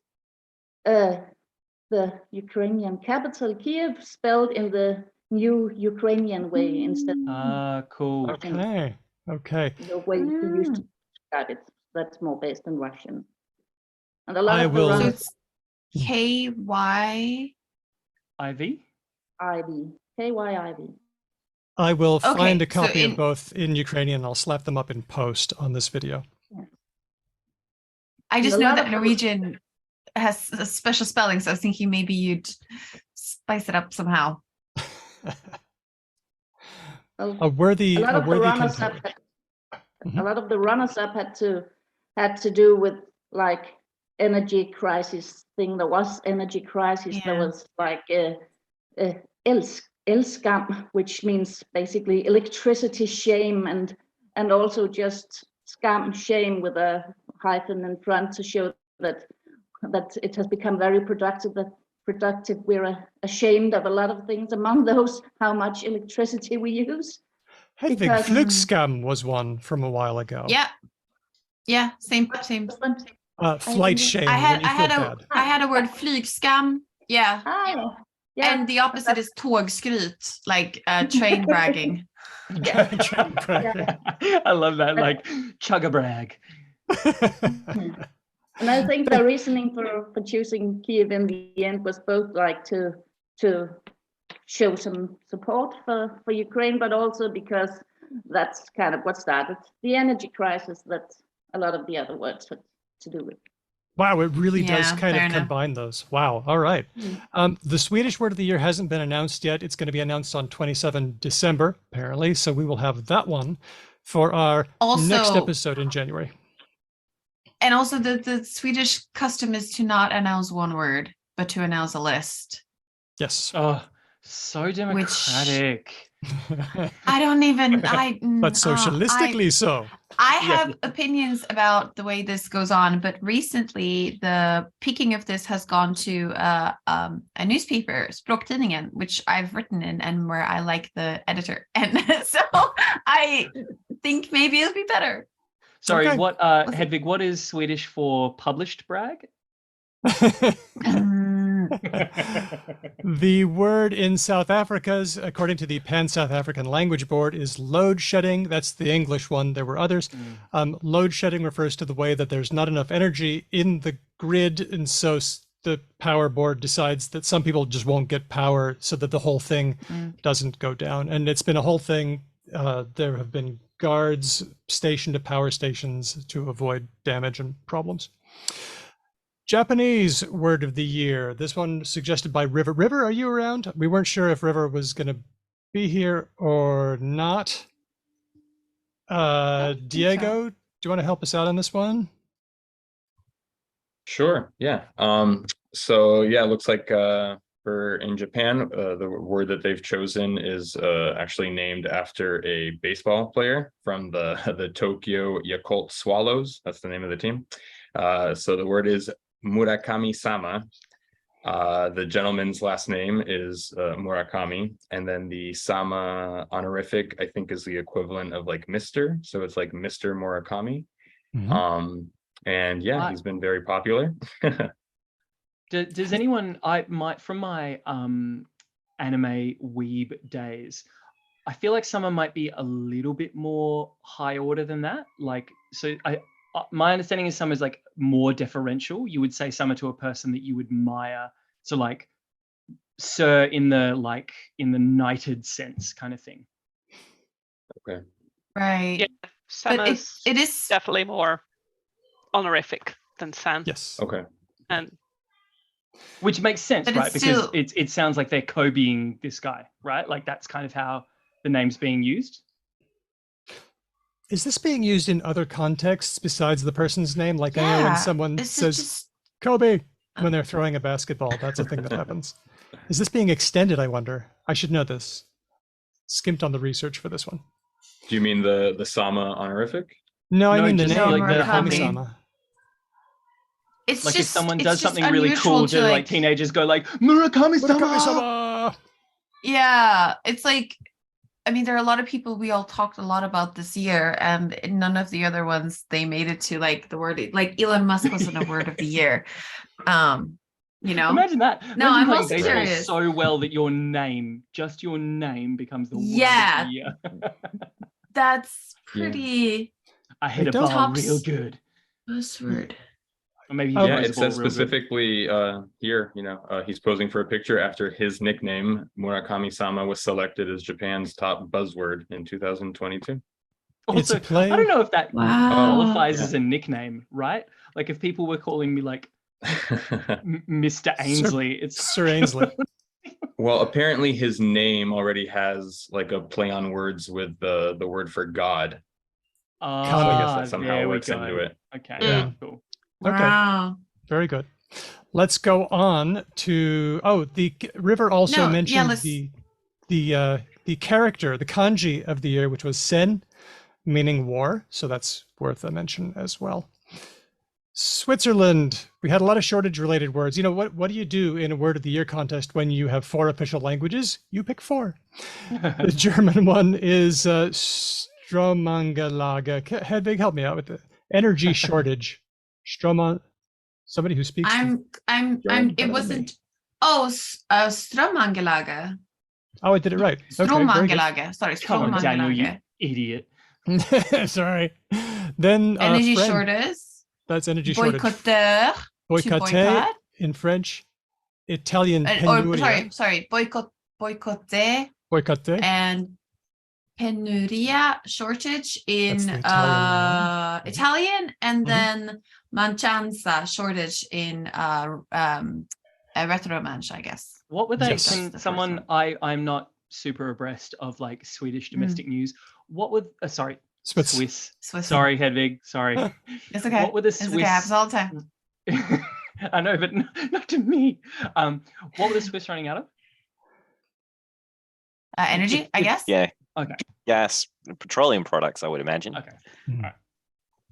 the Ukrainian capital Kiev spelled in the new Ukrainian way instead of Cool. Okay. the way we used to describe it. That's more based in Russian. And a lot I of the will- So runners it's KY. Ivy. KYIV. I will find a so copy of both in Ukrainian. I'll slap them up in post on this video. I just And a know lot that of Norwegian has a special spelling, so I was thinking maybe you'd spice it up somehow. A worthy a lot of the runners contender. up a lot of the runners up had to do with like energy crisis thing. There was energy crisis. There Yeah. was like elskam, which means basically electricity shame, and also just scam, shame, with a hyphen in front to show that it has become very productive. We're ashamed of a lot of things, among those how much electricity we use. Hedvig Because- Flugskam was one from a while ago. Yeah, same. Flight shame I when you feel bad. had a word flygskam. Yeah. Oh, yeah. And the opposite is tågskryt, like train bragging. Train brag. I love that, like chug-a-brag. And I think the reasoning for choosing Kiev in the end was both like to show some support for Ukraine, but also because that's kind of what started the energy crisis that a lot of the other words had to do with. Wow, it really does Yeah, kind of fair enough. combine those. Wow. All right. The Swedish word of the year hasn't been announced yet. It's going to be announced on 27 December, apparently. So we will have that one for our next episode in January. And also the Swedish custom is to not announce one word, but to announce a list. Yes. Oh, so democratic. I don't even, But socialistically so. I have opinions about the way this goes on, but recently the peaking of this has gone to a newspaper, Språktidningen, which I've written in and where I like the editor. And so I think maybe it'll be better. Sorry, Okay. what Hedvig, what is Swedish for published brag? The word in South Africa's, according to the Pan-South African Language Board, is load shedding. That's the English one. There were others. Load shedding refers to the way that there's not enough energy in the grid, and so the power board decides that some people just won't get power, so that the whole thing doesn't go down. And it's been a whole thing. There have been guards stationed at power stations to avoid damage and problems. Japanese word of the year. This one suggested by River. River, are you around? We weren't sure if River was going to be here or not. Diego, do you want to help us out on this one? Sure. Yeah. So yeah, it looks like in Japan, the word that they've chosen is actually named after a baseball player from the Tokyo Yakult Swallows. That's the name of the team. So the word is Murakami-sama. The gentleman's last name is Murakami, and then the Sama honorific, I think, is the equivalent of like Mr. So it's like Mr. Murakami. And yeah, he's been very popular. Does anyone, from my anime weeb days, I feel like Sama might be a little bit more high order than that. Like, so my understanding is Sama is like more deferential. You would say Sama to a person that you admire. So like, sir, in the knighted sense kind of thing. Okay. Right. Yeah, Sama's it is definitely more honorific than San. Yes. Okay. And which makes sense, but right? It's because still... it sounds like they're Kobeing this guy, right? Like that's kind of how the name's being used. Is this being used in other contexts besides the person's name? Like I know when someone says Kobe when they're throwing a basketball, that's a thing that happens. Is this being extended, I wonder? I should know this. Skimped on the research for this one. Do you mean the Sama honorific? No, I mean the just name, like the Murakami-sama. It's like just, if someone it's does just something really unusual cool, do like teenagers go like Murakami-sama? Murakami-sama! Yeah, it's like I mean, there are a lot of people we all talked a lot about this year, and none of the other ones they made it to like the word. Like Elon Musk wasn't a word of the year. You know. Imagine that. No, Imagine I'm playing also baseball curious. so well that your name, just your name, becomes the word of Yeah. the year. That's pretty. I hit It a does- ball real good. Buzzword. Or maybe Oh, he Yeah, throws it the ball says real good. specifically here, he's posing for a picture after his nickname, Murakami-sama, was selected as Japan's top buzzword in 2022. It's a Also, play. I don't know if that Wow. qualifies Yeah. as a nickname, right? Like if people were calling me like Mr. Ainsley, it's Sir Ainsley. Well, apparently his name already has like a play on words with the word for God. So I guess that somehow there we works into go. it. Okay, Yeah. cool. Okay. Wow. Very good. Let's go on to the River also No, yeah, mentioned let's- the character, the kanji of the year, which was sen, meaning war. So that's worth a mention as well. Switzerland. We had a lot of shortage related words. You know, what do you do in a word of the year contest when you have 4 official languages? You pick 4. The German one is Stromangelage. Hedvig, help me out with the energy shortage. Stroman. Somebody who speaks. I'm. German It better than wasn't. me. Oh, Stromangelage. Oh, I did it right. Okay, very good. Stromangelage. Sorry, Come on, Daniel, you Stromangelage. idiot. Sorry. Then Energy friend. shortage. That's energy shortage. Boycotteur. To Boycotte boycott. in French. Italian Or penuria. sorry. Boycotte Boycotte. and penuria shortage in That's the Italian Italian, and Mhm. then manchanza shortage in retromanche, I guess. What were they? Yes. Can That's the someone? first one. I'm not super abreast of like Swedish Mm. domestic news. What would? Sorry, Swiss. Swiss. Sorry, Hedvig. Sorry. It's okay. What were the It's okay. It happens Swiss? all the time. I know, but not to me. What were the Swiss running out of? Energy, I guess. Yeah. Okay. Gas, petroleum products, I would imagine. Okay. Mhm. All right.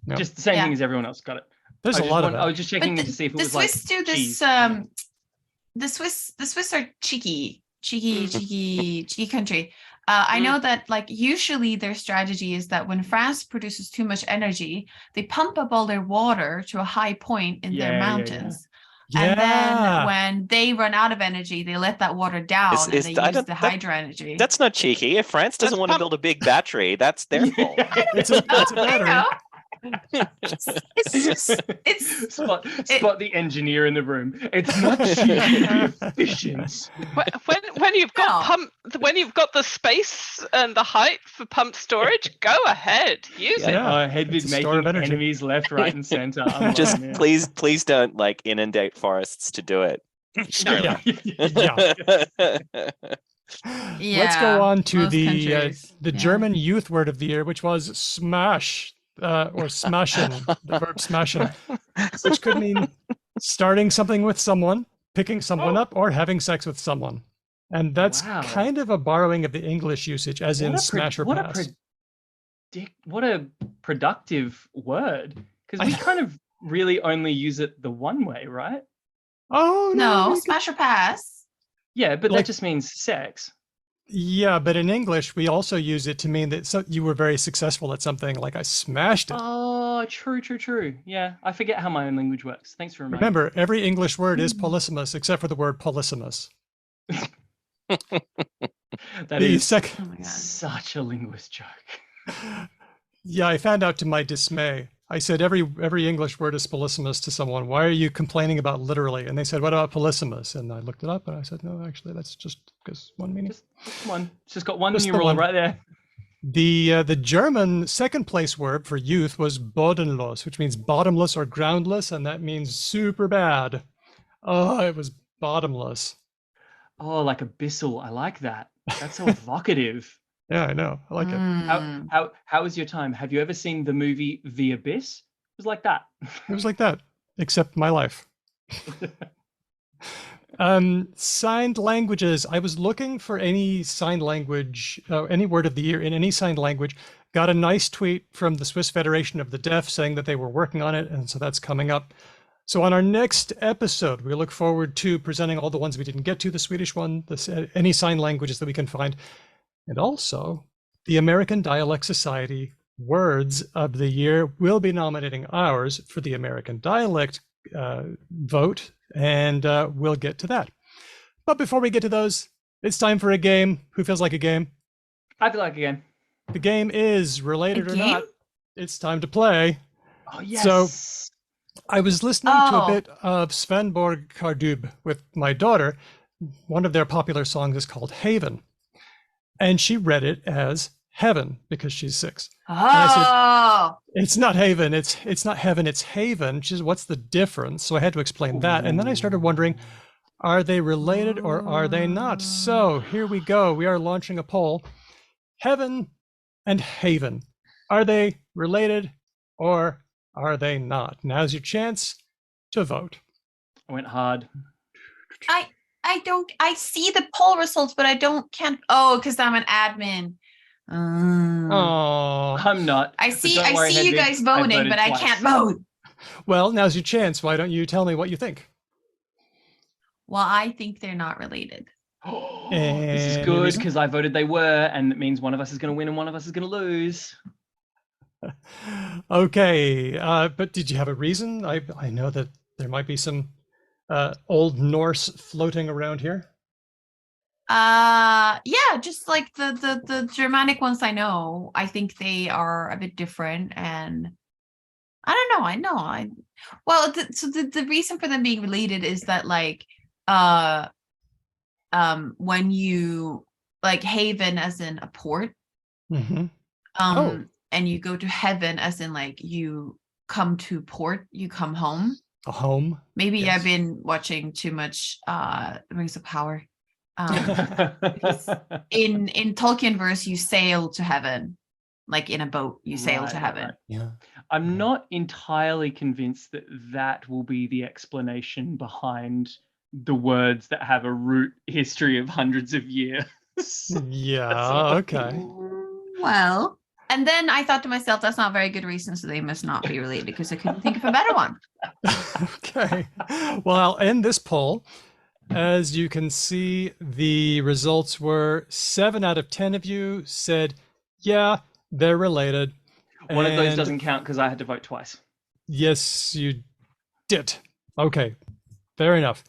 Yeah. Just the same Yeah. thing as everyone else. Got it. There's a lot of I that. was just But checking to see if it the was Swiss like do this. cheese. The Swiss are cheeky country. I know that like usually their strategy is that when France produces too much energy, they pump up all their water to a high point in their Yeah, yeah, yeah. mountains. And then when they run out of energy, they let that water down and they use the hydro energy. That's not cheeky. If France doesn't want to build a big battery, that's their fault. It's a battery. I know. It's spot the engineer in the room. It's not cheap to be efficient. When you've got when you've got the space and the height for pump storage, go ahead, use it. Hedvig making enemies left, right, and center. I'm Just loving it. please don't like inundate forests to do it. Let's go on to most countries. the German youth word of the year, which was smash or smashing, the verb smashing, which could mean starting something with someone, picking someone up, or having sex with someone. And that's kind of a borrowing of the English usage, as in smash or pass. What a productive word, because we kind of really only use it the one way, right? Oh no, smash or pass. Yeah, but that just means sex. Yeah, but in English, we also use it to mean that you were very successful at something, like I smashed it. Oh, true. Yeah, I forget how my own language works. Thanks for reminding me. Remember, every English word is polysemous, except for the word polysemous. That is such a linguist joke. Yeah, I found out to my dismay. I said every English word is polysemous to someone. Why are you complaining about literally? And they said, what about polysemous? And I looked it up and I said, no, actually, that's just because one meaning. Just one. It's just got one numeral right there. The German second place verb for youth was bodenlos, which means bottomless or groundless, and that means super bad. Oh, it was bottomless. Oh, like abyssal. I like that. That's so evocative. Yeah, I know. I like it. How was your time? Have you ever seen the movie The Abyss? It was like that. It was like that, except my life. Signed languages. I was looking for any sign language, any word of the year in any signed language. Got a nice tweet from the Swiss Federation of the Deaf saying that they were working on it, and so that's coming up. So on our next episode, we look forward to presenting all the ones we didn't get to, the Swedish one, any sign languages that we can find. And also, the American Dialect Society Words of the Year will be nominating ours for the American Dialect vote, and we'll get to that. But before we get to those, it's time for a game. Who feels like a game? I feel like a game. The game is related or not. It's time to play. Oh, yes. So I was listening to a bit of Svenborg Kardub with my daughter. One of their popular songs is called Haven. And she read it as heaven because she's 6. And I said, it's not haven. It's not heaven. It's haven. She says, what's the difference? So I had to explain that. And then I started wondering, are they related or are they not? So here we go. We are launching a poll. Heaven and haven. Are they related or are they not? Now's your chance to vote. I went hard. I see the poll results, but can't. Oh, because I'm an admin. Oh, I'm not. I see you guys voting, but I can't vote. Well, now's your chance. Why don't you tell me what you think? Well, I think they're not related. This is good because I voted they were, and it means one of us is going to win and one of us is going to lose. Okay, but did you have a reason? I know that there might be some Old Norse floating around here. Yeah, just like the Germanic ones I know. I think they are a bit different, and I don't know. Well, the reason for them being related is that like when you like haven as in a port, and you go to heaven as in like you come to port, you come home. A home. Maybe yes. I've been watching too much Rings of Power. In Tolkien verse, you sail to heaven, like in a boat, you sail to heaven. Right. Yeah. I'm not entirely convinced that will be the explanation behind the words that have a root history of hundreds of years. Yeah. Okay. Well, and then I thought to myself, that's not a very good reason, so they must not be related because I couldn't think of a better one. Okay. Well, I'll end this poll. As you can see, the results were 7 out of 10 of you said, yeah, they're related. One of those doesn't count because I had to vote twice. Yes, you did. Okay, fair enough.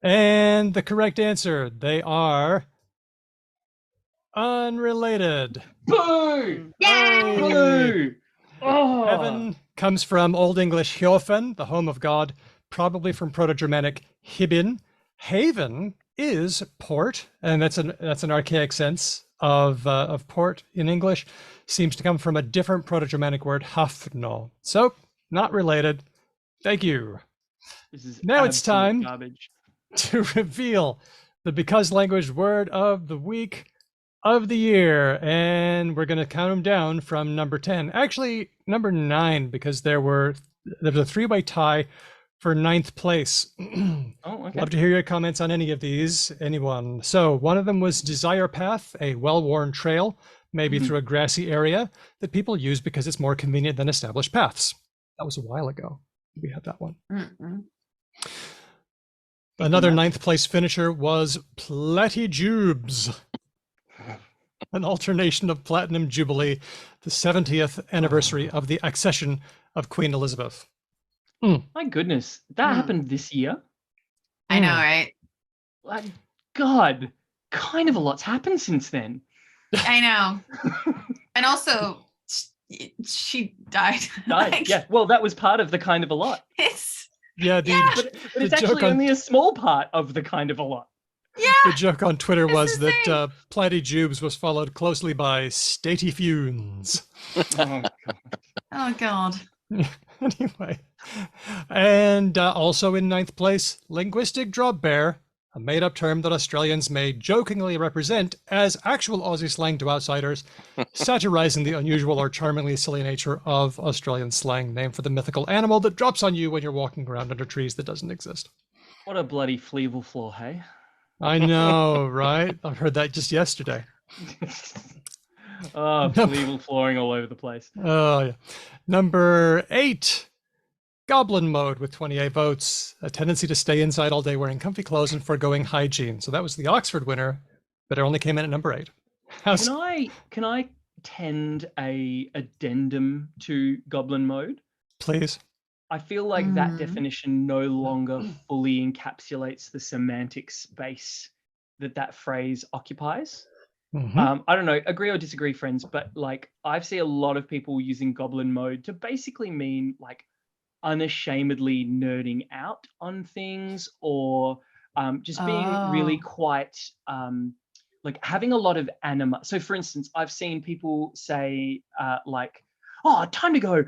And the correct answer, they are unrelated. Boo! Yay! Boo! Oh. Heaven comes from Old English Hjofen, the home of God, probably from Proto-Germanic Hibin. Haven is port, and that's an archaic sense of port in English. Seems to come from a different Proto-Germanic word, hafno. So, not related. Thank you. This is now it's time garbage. To reveal the Because Language Word of the Week of the Year, and we're going to count them down from number 10. Actually, number 9, because there was a 3-way tie for 9th place. Oh, okay. Love to hear your comments on any of these. Anyone? So one of them was Desire Path, a well-worn trail, maybe through a grassy area that people use because it's more convenient than established paths. That was a while ago. We had that one. Another 9th place finisher was Platijubes, an alternation of Platinum Jubilee, the 70th anniversary of the accession of Queen Elizabeth. My goodness, that happened this year. I know, right? Like, God, kind of a lot's happened since then. I know. And also, she died. Yeah, well, that was part of the kind of a lot. But it's actually only a small part of the kind of a lot. Yeah. The joke on Twitter was that Platijubes was followed closely by Statey Funes. Oh, God. Anyway, and also in 9th place, linguistic dropbear, a made-up term that Australians may jokingly represent as actual Aussie slang to outsiders, satirizing the unusual or charmingly silly nature of Australian slang, named for the mythical animal that drops on you when you're walking around under trees that doesn't exist. What a bloody fleeble floor, hey? I know, right? I heard that just yesterday. Oh, fleeble flooring all over the place. Oh, yeah. Number 8, Goblin Mode with 28 votes, a tendency to stay inside all day wearing comfy clothes and foregoing hygiene. So that was the Oxford winner, but it only came in at number 8. Can I tend a addendum to goblin mode? Please. I feel like that definition no longer fully encapsulates the semantic space that phrase occupies. I don't know, agree or disagree, friends, but like I've seen a lot of people using goblin mode to basically mean like unashamedly nerding out on things, or just being really quite like having a lot of anima. So for instance, I've seen people say like, oh, time to go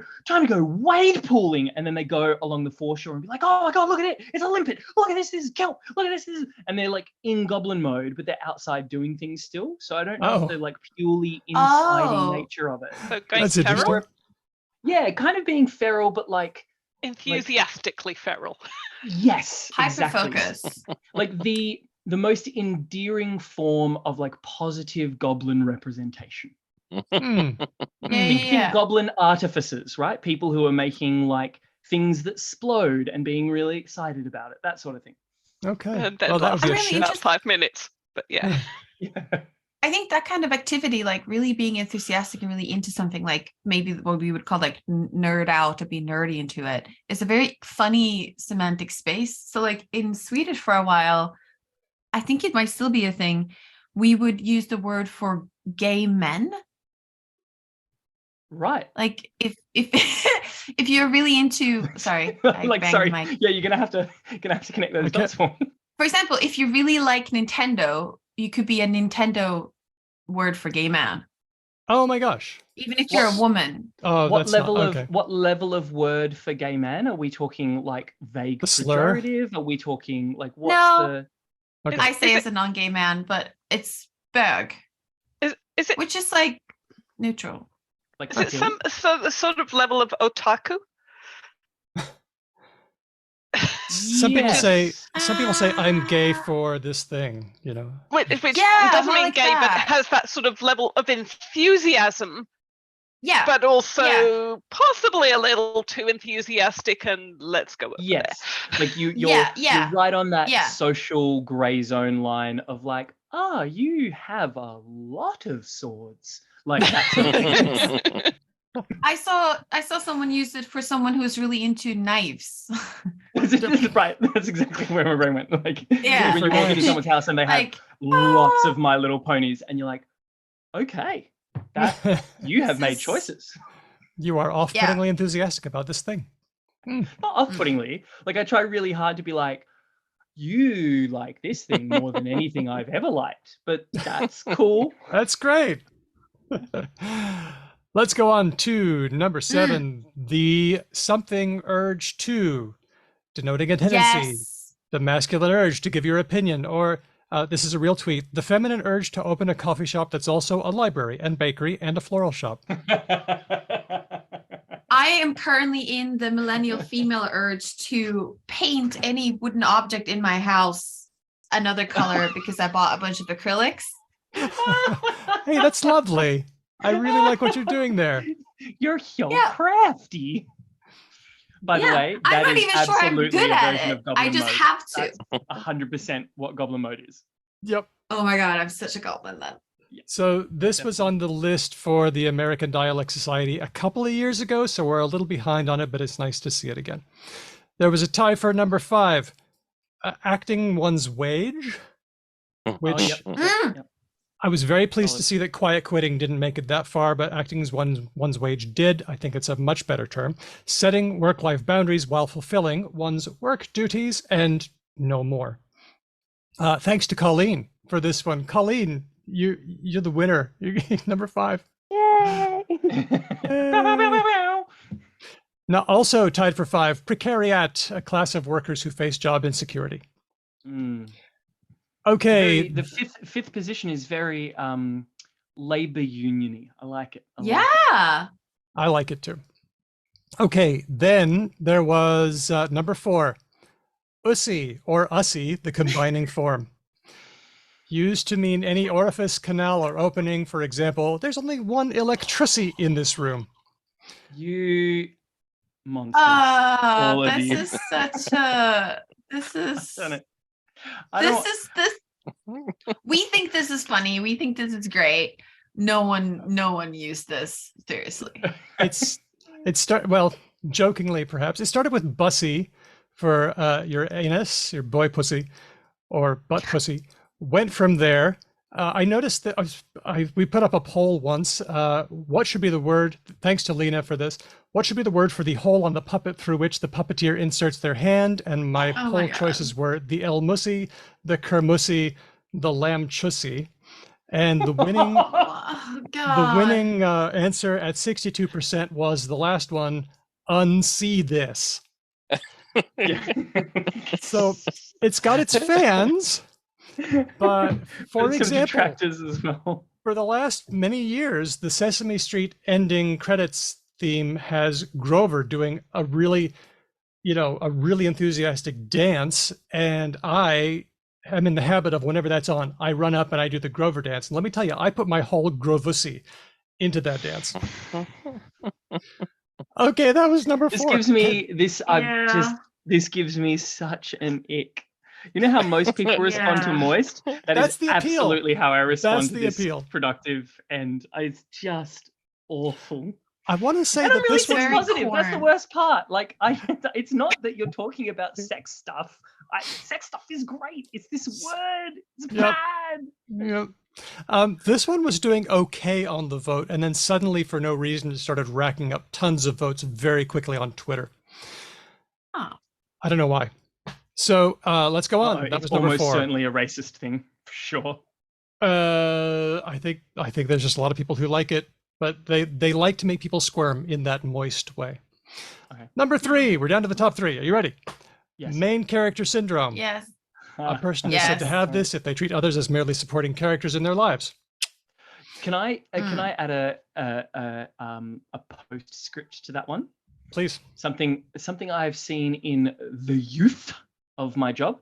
wade pooling, and then they go along the foreshore and be like, oh my god, look at it, it's a limpet, look at this is kelp, look at this is, and they're like in goblin mode, but they're outside doing things still. So I don't know if they're like purely inside nature of it. So going feral? Yeah, kind of being feral, but like enthusiastically feral. Yes, hyper-focus. Like the most endearing form of like positive goblin representation. Think goblin artificers, right? People who are making like things that explode and being really excited about it, that sort of thing. Okay. Well, that would be about 5 minutes, but yeah. I think that kind of activity, like really being enthusiastic and really into something, like maybe what we would call like nerd out or be nerdy into it, is a very funny semantic space. So like in Swedish for a while, I think it might still be a thing, we would use the word for gay men. Right. Like if if you're really into, sorry, like sorry, yeah, you're gonna have to connect those dots for me. For example, if you really like Nintendo, you could be a Nintendo word for gay man. Oh my gosh. Even if you're a woman. Oh, what level of word for gay man? Are we talking like vague pejorative? Are we talking like what's the I say as a non-gay man, but it's bög. Is it, which is like neutral. Like, is it some sort of level of otaku? Some people say I'm gay for this thing, you know. Which doesn't mean gay, but has that sort of level of enthusiasm. Yeah. But also possibly a little too enthusiastic, and let's go over there. Like you're right on that social grey zone line of like, you have a lot of swords. Like that sort of thing. I saw someone use it for someone who was really into knives. Right, that's exactly where my brain went. Like when you walk into someone's house and they have lots of My Little Ponies, and you're like, okay, that you have made choices. You are off-puttingly enthusiastic about this thing. Not off-puttingly. Like I try really hard to be like, you like this thing more than anything I've ever liked, but that's cool. That's great. Let's go on to number 7, the something urge to, denoting a tendency, the masculine urge to give your opinion, or this is a real tweet, the feminine urge to open a coffee shop that's also a library and bakery and a floral shop. I am currently in the millennial female urge to paint any wooden object in my house another color because I bought a bunch of acrylics. Hey, that's lovely. I really like what you're doing there. You're so crafty. By the way, that is absolutely a version of goblin mode. I just have to. That's 100% what goblin mode is. Yep. Oh my god, I'm such a goblin then. So this was on the list for the American Dialect Society a couple of years ago, so we're a little behind on it, but it's nice to see it again. There was a tie for number 5, acting one's wage, which I was very pleased to see that quiet quitting didn't make it that far, but acting as one's wage did. I think it's a much better term. Setting work-life boundaries while fulfilling one's work duties and no more. Thanks to Colleen for this one. Colleen, you're the winner. You're number 5. Yay! Now, also tied for 5, precariat, a class of workers who face job insecurity. Okay. The fifth position is very labor union-y. I like it. I like it too. Okay, then there was number 4, ussy or ussy, the combining form. Used to mean any orifice, canal, or opening. For example, there's only one electricity in this room. You monsters. All of you. This is such a. This is. We think this is funny. We think this is great. No one used this seriously. Well, jokingly perhaps. It started with bussy for your anus, your boy pussy, or butt pussy. Went from there. I noticed that we put up a poll once. What should be the word? Thanks to Lena for this. What should be the word for the hole on the puppet through which the puppeteer inserts their hand? And my poll choices were the El Mussy, the Kermussy, the Lamb Chussy. And the winning, answer at 62% was the last one, unsee this. So it's got its fans, but for example, detractors as well. For the last many years, the Sesame Street ending credits theme has Grover doing a really enthusiastic dance, and I am in the habit of, whenever that's on, I run up and I do the Grover dance. And let me tell you, I put my whole Grovussy into that dance. Okay, that was number 4. This gives me such an ick. You know how most people respond to moist? That's the appeal. Absolutely how I respond to this productive, and it's just awful. I want to say that this was positive. Corn. That's the worst part. Like, it's not that you're talking about sex stuff. Sex stuff is great. It's this word. It's bad. Yep. This one was doing okay on the vote, and then suddenly, for no reason, it started racking up tons of votes very quickly on Twitter. Oh. I don't know why. So let's go on. That was number 4. Almost certainly a racist thing, for sure. I think there's just a lot of people who like it, but they like to make people squirm in that moist way. Okay. Number 3, we're down to the top 3. Are you ready? Yes. Main character syndrome. Yes. A person is said to have this if they treat others as merely supporting characters in their lives. Can I add a postscript to that one? Please. Something I've seen in the youth of my job.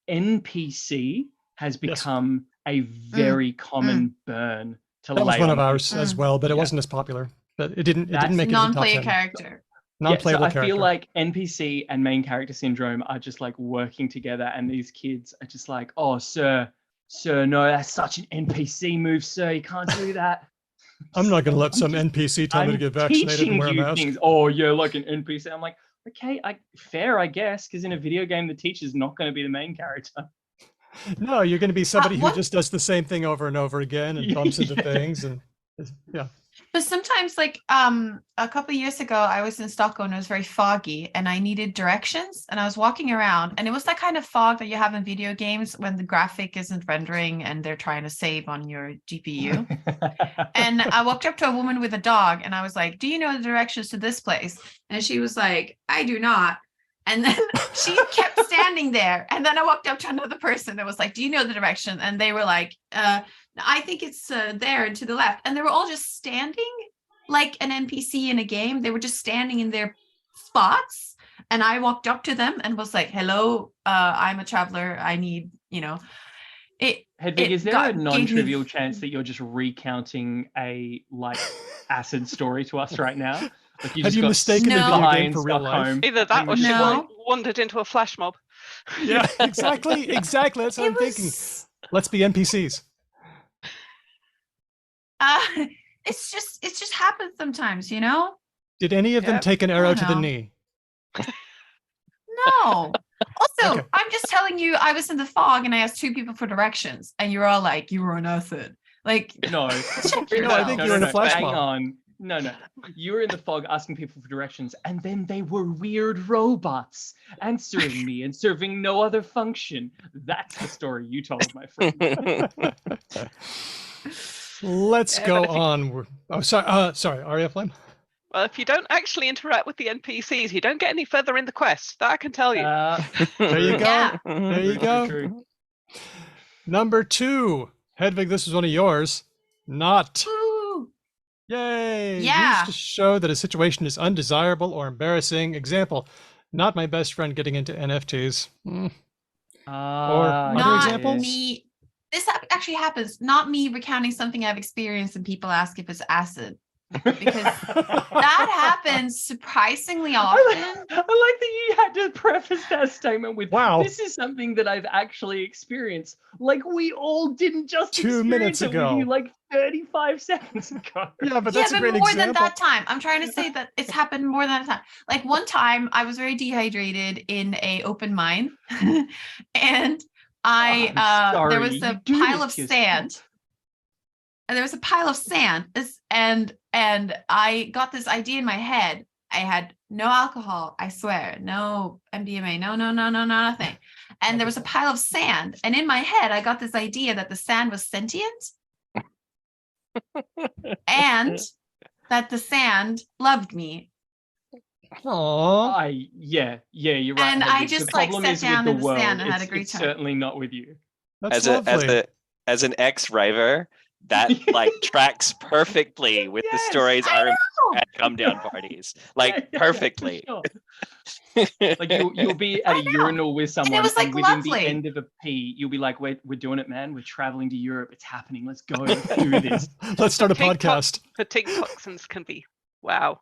NPC has become a very common burn to lay. That was one of ours as well, but it wasn't as popular. But it didn't make it to the top 10. Non-player character. Non-playable character. I feel like NPC and main character syndrome are just like working together, and these kids are just like, oh, sir, no, that's such an NPC move, sir. You can't do that. I'm not going to let some NPC tell me to get vaccinated and wear a mask. Things. Oh, yeah, like an NPC. I'm like, okay, fair, I guess, because in a video game, the teacher's not going to be the main character. No, you're going to be somebody who just does the same thing over and over again and bumps into things. And But sometimes, like a couple of years ago, I was in Stockholm and it was very foggy and I needed directions, and I was walking around, and it was that kind of fog that you have in video games when the graphic isn't rendering and they're trying to save on your GPU. And I walked up to a woman with a dog and I was like, do you know the directions to this place? And she was like, I do not. And then she kept standing there. And then I walked up to another person that was like, do you know the direction? And they were like, I think it's there and to the left. And they were all just standing like an NPC in a game. They were just standing in their spots. And I walked up to them and was like, hello, I'm a traveler. I need, Hedvig, is there a non-trivial chance that you're just recounting a acid story to us right now? Like Have you mistaken the video game for real life? Either that or she wandered into a flash mob. Yeah, exactly. That's what I'm thinking. Let's be NPCs. It just happens sometimes, Did any of them take an arrow to the knee? No. Also, okay. I'm just telling you, I was in the fog and I asked 2 people for directions, and you're all like, you were an acid. Like, no, I think you were in a flash mob. Hang on. No. You were in the fog asking people for directions, and then they were weird robots answering me and serving no other function. That's the story you told, my friend. Let's go on. Oh, sorry, Aria Flame. Well, if you don't actually interact with the NPCs, you don't get any further in the quest. That I can tell you. There you go. Yeah. There you go. True. Number 2. Hedvig, this is one of yours. Not. Ooh. Yay. Yeah. Used to show that a situation is undesirable or embarrassing. Example, not my best friend getting into NFTs. Or other examples? Not me. This actually happens. Not me recounting something I've experienced and people ask if it's acid. because that happens surprisingly often. I like that you had to preface that statement with, wow, this is something that I've actually experienced. Like we all didn't just 2 minutes experience it ago. with you like 35 seconds ago. Yeah, but that's a great more example. than that time. I'm trying to say that it's happened more than a time. Like one time I was very dehydrated in a open mine and there was a pile of sand. And there was a pile of sand, and I got this idea in my head. I had no alcohol, I swear, no MDMA, no, nothing. And there was a pile of sand, and in my head, I got this idea that the sand was sentient, and that the sand loved me. Aww. Yeah, you're right. And I just like sat down in the sand and had a great time. Certainly not with you. That's lovely. As an ex-raver, that like tracks perfectly with the stories I remember at come down parties. Like perfectly. Sure. Like you'll be at a urinal with someone, and like within lovely. the end of a pee, you'll be like, we're doing it, man. We're traveling to Europe. It's happening. Let's go. Let's do this. Let's start a podcast. The tick toxins can be wow.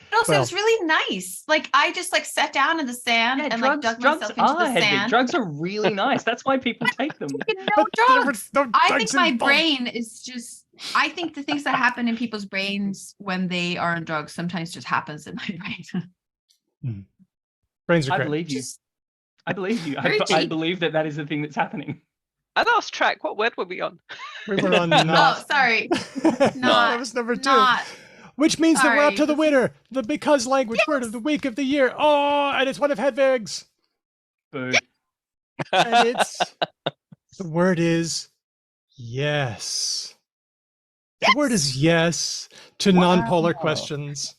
But also, it was really nice. Like I just like sat down in the sand and like dug myself into the sand. Drugs are really nice. That's why people take them. No drugs. I think my brain is just. I think the things that happen in people's brains when they are on drugs sometimes just happens in my brain. Brains are I great. believe you. I believe you. Very I deep. believe that is the thing that's happening. I lost track. What word were we on? We were on not. Oh, sorry. That was number 2. Which means that we're up to the winner, the Because Language Word of the Week of the Year. Oh, and it's one of Hedvig's. Boo. And the word is yes. The word is yes to non-polar questions.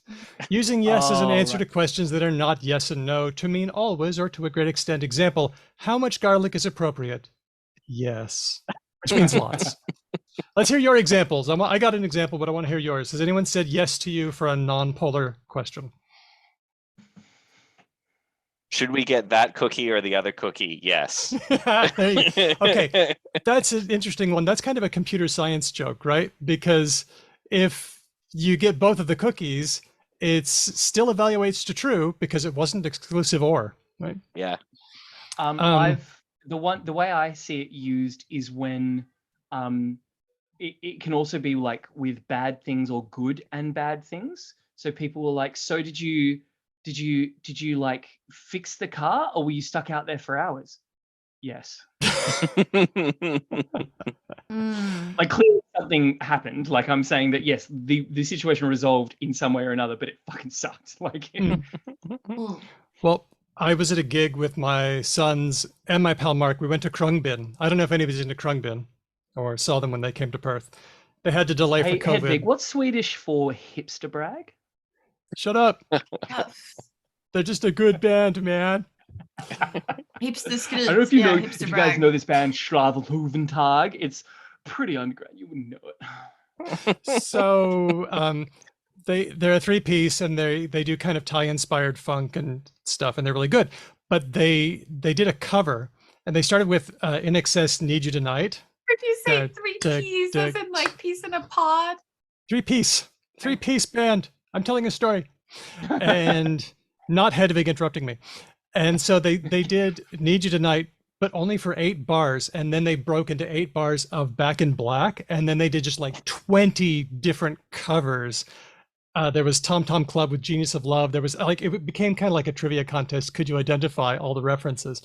Using yes as an answer to questions that are not yes and no to mean always or to a great extent. Example, how much garlic is appropriate? Yes, which means lots. Let's hear your examples. I got an example, but I want to hear yours. Has anyone said yes to you for a non-polar question? Should we get that cookie or the other cookie? Yes. Okay, that's an interesting one. That's kind of a computer science joke, right? Because if you get both of the cookies, it still evaluates to true because it wasn't exclusive or, right? Yeah. The way I see it used is when it can also be like with bad things or good and bad things. So people were like, so did you like fix the car or were you stuck out there for hours? Yes. Like clearly something happened. Like I'm saying that yes, the situation resolved in some way or another, but it fucking sucked. Like Well, I was at a gig with my sons and my pal Mark. We went to Krungbin. I don't know if anybody's into Krungbin or saw them when they came to Perth. They had to delay for COVID. Hedvig, what's Swedish for hipster brag? Shut up. They're just a good band, man. I don't know if you know if you guys know this band Schlavelhuventag. It's pretty underground. You wouldn't know it. So they're a 3-piece and they do kind of Thai inspired funk and stuff, and they're really good. But they did a cover, and they started with In Excess Need You Tonight. Did you say 3 Ps as in like piece in a pod? 3-piece band. I'm telling a story. And not Hedvig interrupting me. And so they did Need You Tonight, but only for 8 bars. And then they broke into 8 bars of Back in Black. And then they did just like 20 different covers. There was Tom Tom Club with Genius of Love. There was like, it became kind of like a trivia contest. Could you identify all the references?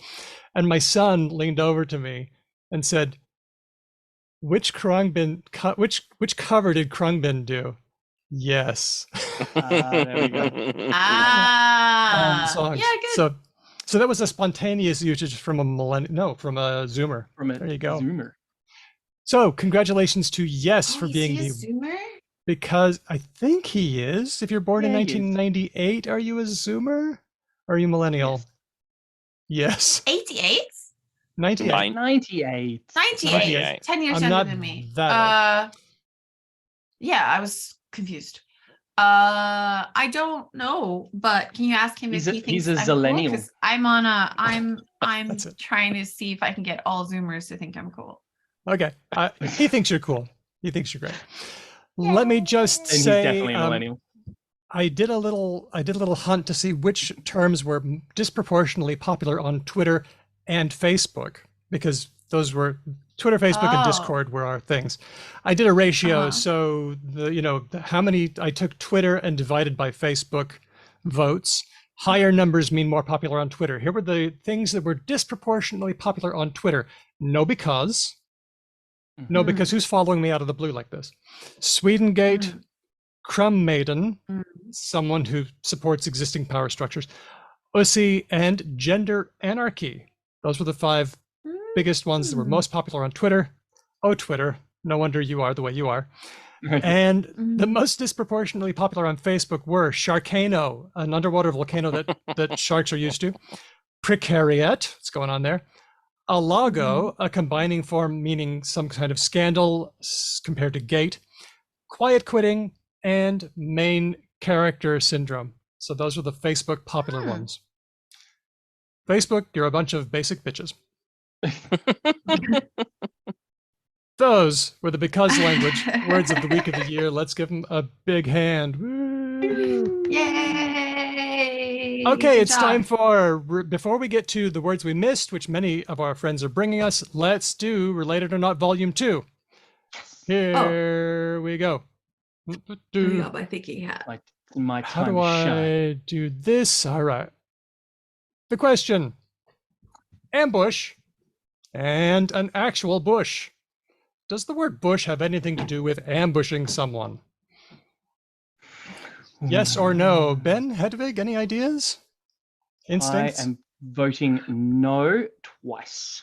And my son leaned over to me and said, which cover did Krungbin do? Yes. There we go. Songs. Yeah, good. So that was a spontaneous usage from a Zoomer. There you go. Zoomer. So congratulations to Yes for being the the Zoomer? Because I think he is. If you're born in 1998, are you a Zoomer? Or are you millennial? Yes. 88? 98. 98. 10 years younger than me. Yeah, I was confused. I don't know, but can you ask him if he thinks he's a I'm zillennial? cool? 'Cause I'm trying to see if I can get all Zoomers to think I'm cool. Okay. He thinks you're cool. He thinks you're great. Let me just And he's say, definitely a millennial. I did a little hunt to see which terms were disproportionately popular on Twitter and Facebook, because those were Twitter, Facebook, and Discord were our things. I did a ratio, so how many I took Twitter and divided by Facebook votes. Higher numbers mean more popular on Twitter. Here were the things that were disproportionately popular on Twitter. No, because who's following me out of the blue like this? Swedengate, Crumb Maiden, someone who supports existing power structures, Ussy, and gender anarchy. Those were the 5 biggest ones that were most popular on Twitter. Oh, Twitter, no wonder you are the way you are. And the most disproportionately popular on Facebook were Sharkano, an underwater volcano that sharks are used to, Precariat, what's going on there, Alago, a combining form meaning some kind of scandal compared to gate, quiet quitting, and main character syndrome. So those are the Facebook popular ones. Facebook, you're a bunch of basic bitches. Those were the Because Language words of the week of the year. Let's give them a big hand. Woo! Yay! Okay, Good it's job. time for, before we get to the words we missed, which many of our friends are bringing us, let's do Related or Not Volume 2. Here we go. I got my thinking hat. Like my How time do to shine. I do this? All right. The question: ambush and an actual bush. Does the word bush have anything to do with ambushing someone? Yes or no? Ben, Hedvig, any ideas? Instincts? I am voting no twice.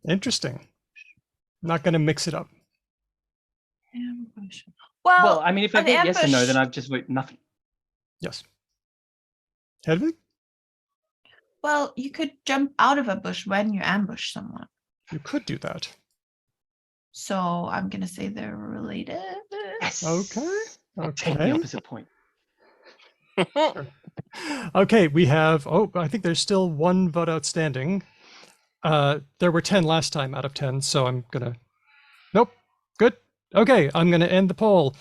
Interesting. Not going to mix it up. Ambush. Well, I mean, if I an get yes or no, ambush- then I've just voted nothing. Yes. Hedvig? Well, you could jump out of a bush when you ambush someone. You could do that. So I'm going to say they're related. Yes. Okay. Take the opposite point. Okay, we have, I think there's still 1 vote outstanding. There were 10 last time out of 10, so I'm gonna, nope, good. Okay, I'm gonna end the poll.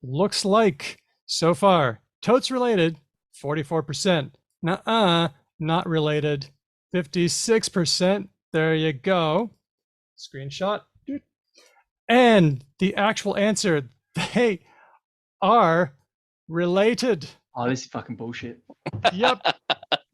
Looks like, so far, totes related, 44%. Nuh-uh, not related, 56%. There you go. Screenshot. And the actual answer, they are related. Oh, this is fucking bullshit. Yep.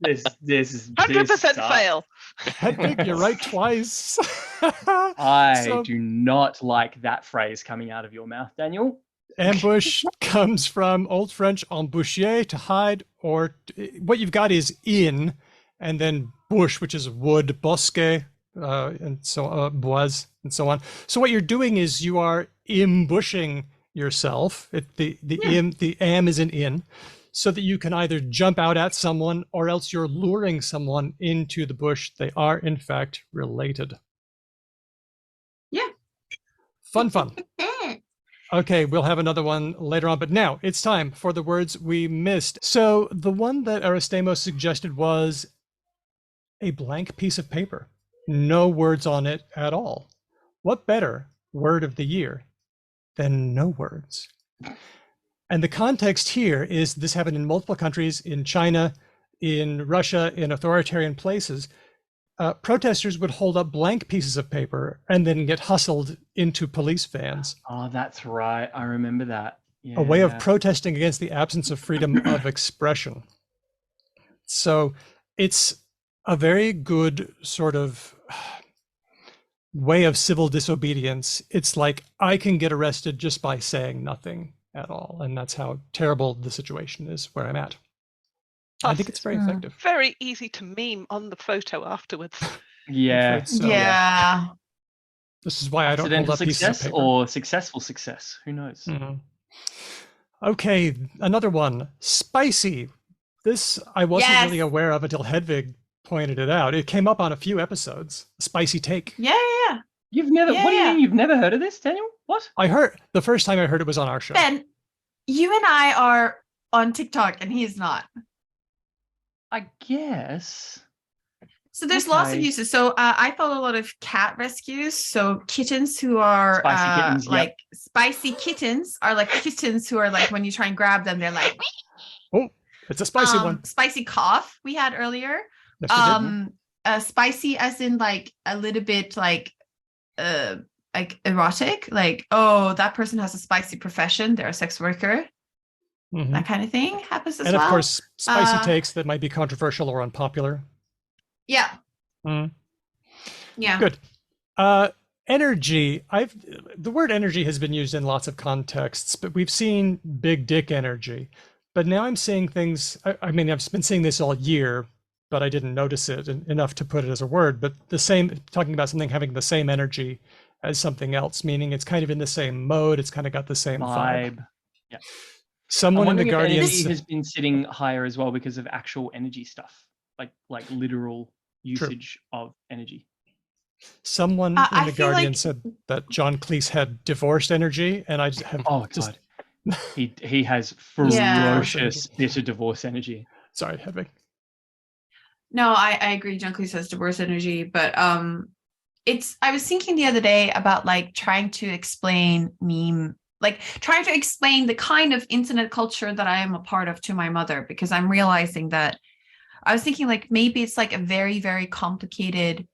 This is 100% fail. Hedvig, you're right twice. I do not like that phrase coming out of your mouth, Daniel. Ambush comes from Old French emboucher, to hide, or what you've got is in, and then bush, which is wood, bosque, and so bois, and so on. So what you're doing is you are ambushing yourself. The am is an in, so that you can either jump out at someone or else you're luring someone into the bush. They are in fact related. Yeah. Fun. Okay, we'll have another one later on, but now it's time for the words we missed. So the one that Aristemos suggested was a blank piece of paper. No words on it at all. What better word of the year than no words? And the context here is this happened in multiple countries, in China, in Russia, in authoritarian places. Protesters would hold up blank pieces of paper and then get hustled into police vans. Oh, that's right. I remember that. Yeah. A way of protesting against the absence of freedom of expression. So it's a very good sort of way of civil disobedience. It's like, I can get arrested just by saying nothing at all. And that's how terrible the situation is where I'm at. I think it's very effective. Very easy to meme on the photo afterwards. Yeah. So. Yeah. This is why I don't hold up pieces of paper. Or successful success. Who knows? Mm-hmm. Okay, another one. Spicy. This I wasn't really aware of until Hedvig pointed it out. It came up on a few episodes. Spicy take. Yeah. You've never, what do you mean you've never heard of this, Daniel? What? I heard, the first time I heard it was on our show. Ben, you and I are on TikTok and he's not. I guess. So there's lots of uses. So I follow a lot of cat rescues. So kittens who are Spicy kittens, like spicy kittens are like kittens who are like when you try and grab them, they're like, oh, it's a spicy one. Spicy cough we had earlier. Yes, Spicy as in like a little bit like erotic, like, oh, that person has a spicy profession, they're a sex worker. Mm-hmm. That kind of thing happens as and well. And of course, spicy takes that might be controversial or unpopular. Yeah. Mm. Yeah. Good. Energy. The word energy has been used in lots of contexts, but we've seen big dick energy. But now I'm seeing things, I mean, I've been seeing this all year, but I didn't notice it enough to put it as a word, but talking about something having the same energy as something else, meaning it's kind of in the same mode, it's kind of got the same vibe. Yeah. Someone in the Guardian has been sitting higher as well because of actual energy stuff, like literal usage of energy. Someone in the Guardian said that John Cleese had divorced energy, and I have God, he has ferocious bitter divorce energy. Sorry, Hedwig. No, I agree. John Cleese has divorce energy, but I was thinking the other day about like trying to explain the kind of internet culture that I am a part of to my mother, because I'm realizing that I was thinking like maybe it's like a very, very complicated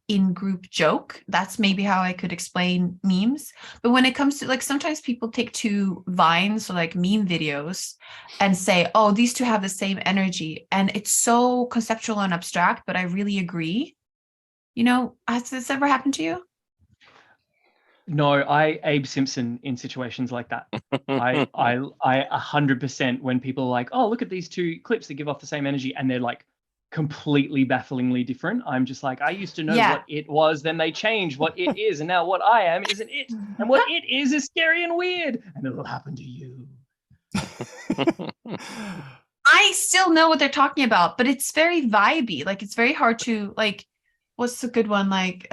in-group joke. That's maybe how I could explain memes. But when it comes to like, sometimes people take two vines or like meme videos and say, oh, these two have the same energy. And it's so conceptual and abstract, but I really agree. You know, has this ever happened to you? No, I Abe Simpson in situations like that. I 100% when people are like, oh, look at these two clips that give off the same energy, and they're like completely bafflingly different. I'm just like, I used to know what it was, then they changed what it is, and now what I am isn't it, and what it is scary and weird, and it'll happen to you. I still know what they're talking about, but it's very vibey. Like, it's very hard to like. What's a good one? Like,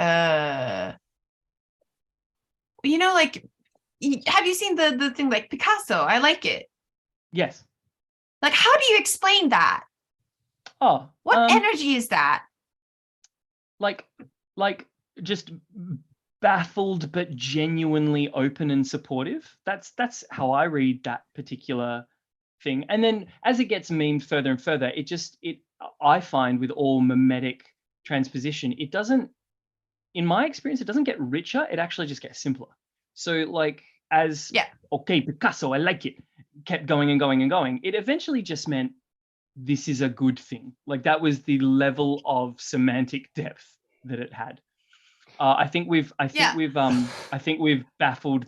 you know, like, have you seen the thing like Picasso? I like it. Yes. Like, how do you explain that? Oh, what energy is that? Like just baffled but genuinely open and supportive. That's how I read that particular thing. And then as it gets memed further and further, I find with all mimetic transposition, it doesn't, in my experience, it doesn't get richer, it actually just gets simpler. So like okay, Picasso, I like it, kept going and going and going, it eventually just meant this is a good thing. Like that was the level of semantic depth that it had. I think we've baffled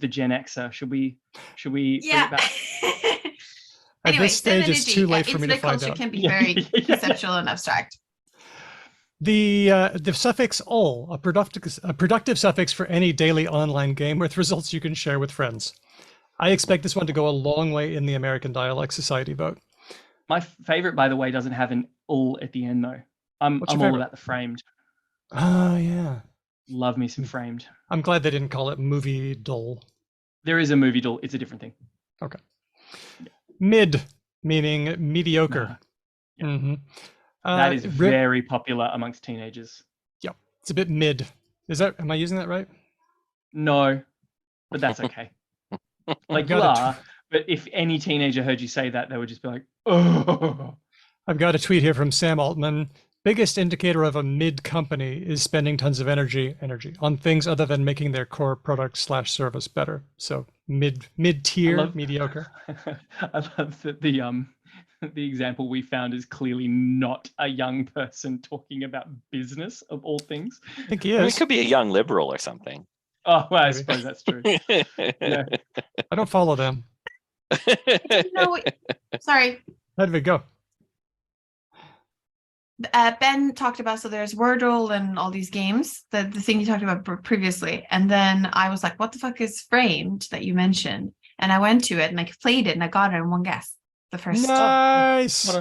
the Gen Xer. Should we bring it back? At this stage, it's too late for me to find out. Culture can be very conceptual and abstract. The suffix "ol," a productive suffix for any daily online game with results you can share with friends. I expect this one to go a long way in the American Dialect Society vote. My favorite, by the way, doesn't have an "ul" at the end though. I'm all about the framed. Oh yeah, love me some framed. I'm glad they didn't call it movie dull. There is a movie dull. It's a different thing. Okay. Yeah. Mid, meaning mediocre. Yeah. Mm-hmm. That is very popular amongst teenagers. Yeah, it's a bit mid. Am I using that right? No, but that's okay. Like blah, but if any teenager heard you say that, they would just be like, oh. I've got a tweet here from Sam Altman. Biggest indicator of a mid company is spending tons of energy on things other than making their core product / service better. So mid-tier, mediocre. I love that the example we found is clearly not a young person talking about business of all things. I think he is. I mean, it could be a young liberal or something. Oh, well, I suppose that's true. Yeah. I don't follow them. Sorry. How did we go? Ben talked about, so there's Wordle and all these games, the thing you talked about previously. And then I was like, what the fuck is framed that you mentioned? And I went to it and I played it and I got it in one guess. The first. Nice.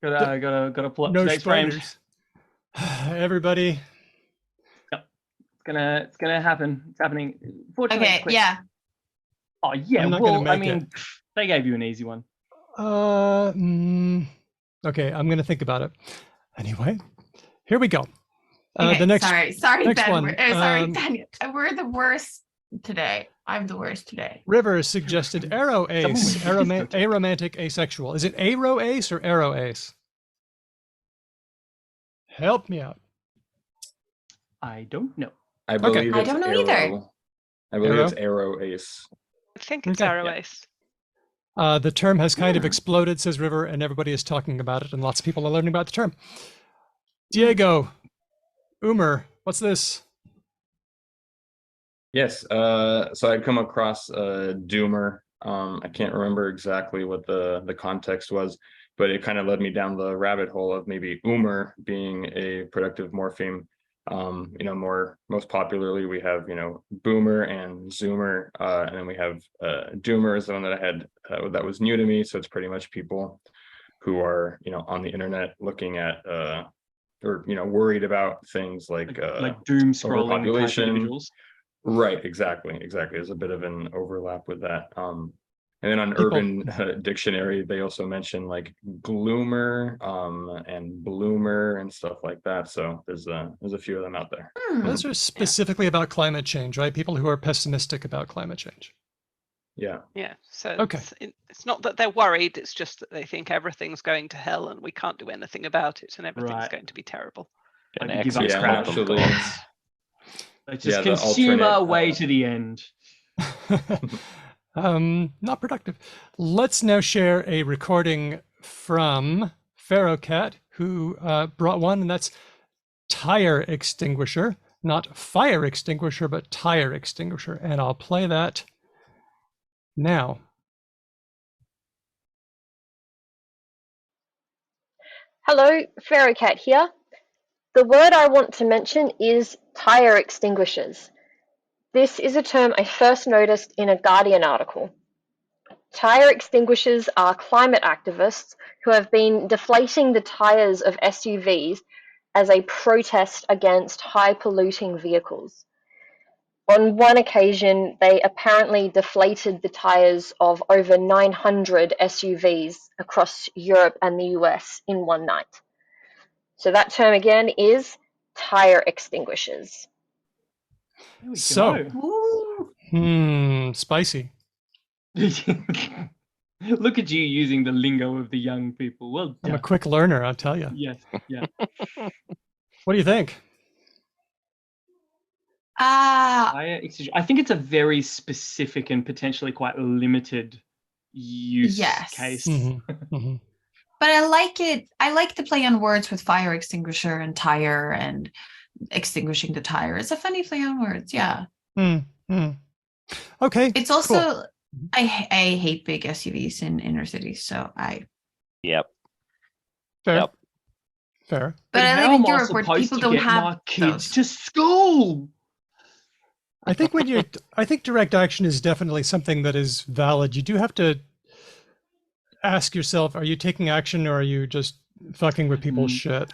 Gotta pull up no today's framed. Everybody. Yep. It's gonna happen. It's happening. Okay. Yeah. Oh yeah. Well, I mean, they gave you an easy one. Okay, I'm gonna think about it. Anyway, Here we go. Okay, The next, sorry, next Ben. one. Sorry, Daniel. We're the worst today. I'm the worst today. River suggested aro ace, aromantic asexual. Is it aro ace or arrow ace? Help me out. I don't know. I believe I it's don't know arrow. either. I believe Arrow? it's arrow ace. I think it's Okay. arrow Yeah. ace. The term has kind of exploded, says River, and everybody is talking about it, and lots of people are learning about the term. Diego, Umer, what's this? Yes. So I'd come across Doomer. I can't remember exactly what the context was, but it kind of led me down the rabbit hole of maybe Umer being a productive morpheme. Most popularly we have, Boomer and Zoomer, and then we have Doomer is the one that I had that was new to me. So it's pretty much people who are, on the internet looking at or worried about things like doom scrolling type overpopulation. individuals. Right, exactly. There's a bit of an overlap with that. And then on Urban Dictionary, they also mention like gloomer and bloomer and stuff like that. So there's a few of them out there. Those are specifically about climate change, right? People who are pessimistic about climate change. Yeah. Yeah. So Okay. it's not that they're worried. It's just that they think everything's going to hell and we can't do anything about it and everything's going to be terrible. Like give up crap. Actually, Let's just consume our way to the end. Not productive. Let's now share a recording from Pharaoh Cat, who brought one, and that's tire extinguisher, not fire extinguisher, but tire extinguisher. And I'll play that now. Hello, Pharaoh Cat here. The word I want to mention is tire extinguishers. This is a term I first noticed in a Guardian article. Tire extinguishers are climate activists who have been deflating the tires of SUVs as a protest against high-polluting vehicles. On one occasion, they apparently deflated the tires of over 900 SUVs across Europe and the US in one night. So that term again is tire extinguishers. So, spicy. Look at you using the lingo of the young people. Well done. I'm a quick learner, I'll tell you. Yes, yeah. What do you think? I think it's a very specific and potentially quite limited use case. But I like it. I like the play on words with fire extinguisher and tire and extinguishing the tire. It's a funny play on words. Yeah. Okay. It's also, cool. I hate big SUVs in inner cities. So Yep. Fair. Yep. Fair. But I live in Europe where people don't have my kids to school. I think I think direct action is definitely something that is valid. You do have to ask yourself, are you taking action or are you just fucking with people's shit?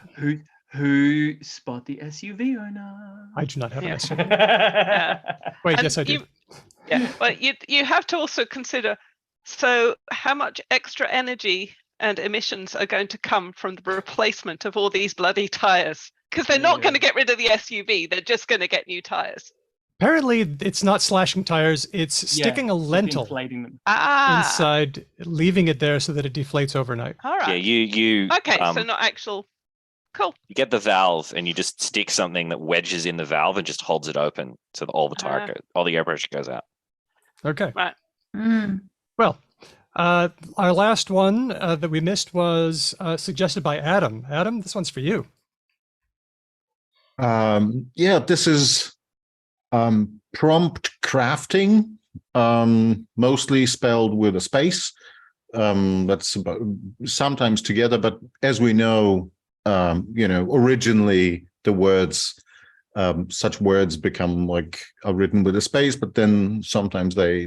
Who spot the SUV owner? I do not have an SUV. Wait, And yes, I do. But you have to also consider, so how much extra energy and emissions are going to come from the replacement of all these bloody tires? Because they're not going to get rid of the SUV. They're just going to get new tires. Apparently, it's not slashing tires. It's sticking a lentil inside, leaving it there so that it deflates overnight. All right. Yeah, you. Okay, so not actual. Cool. You get the valve and you just stick something that wedges in the valve and just holds it open so that all the air pressure goes out. Okay. Right. Well, our last one that we missed was suggested by Adam. Adam, this one's for you. This is prompt crafting, mostly spelled with a space. That's sometimes together, but as we know, originally the words, such words become are written with a space, but then sometimes they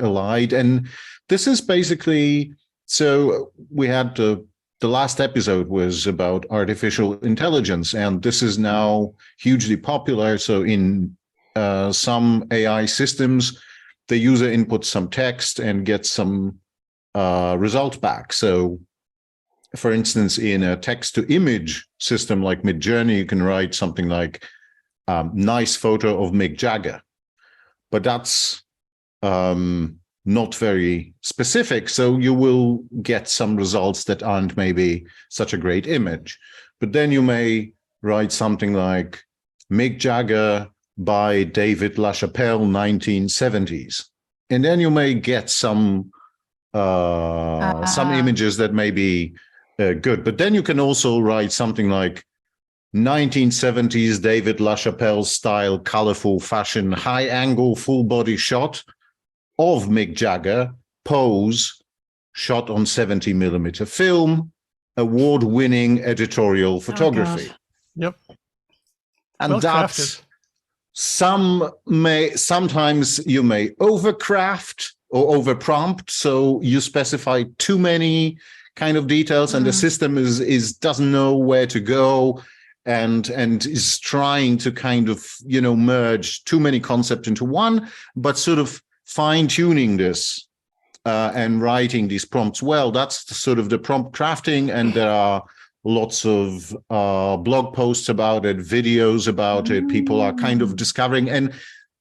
allied. And this is basically, so we had the last episode was about artificial intelligence, and this is now hugely popular. So in some AI systems, the user inputs some text and gets some result back. So for instance, in a text-to-image system like Midjourney, you can write something like nice photo of Mick Jagger. But that's not very specific, so you will get some results that aren't maybe such a great image. But then you may write something like Mick Jagger by David LaChapelle, 1970s. And then you may get some images that may be good. But then you can also write something like 1970s David LaChapelle style, colorful fashion, high angle, full body shot of Mick Jagger, pose, shot on 70mm film, award-winning editorial photography. Yep. And Well that's crafted. Sometimes you may overcraft or overprompt, so you specify too many kind of details, and the system doesn't know where to go, and is trying to kind of merge too many concepts into one, but sort of fine-tuning this and writing these prompts well. That's sort of the prompt crafting, and there are lots of blog posts about it, videos about it. People are kind of discovering. And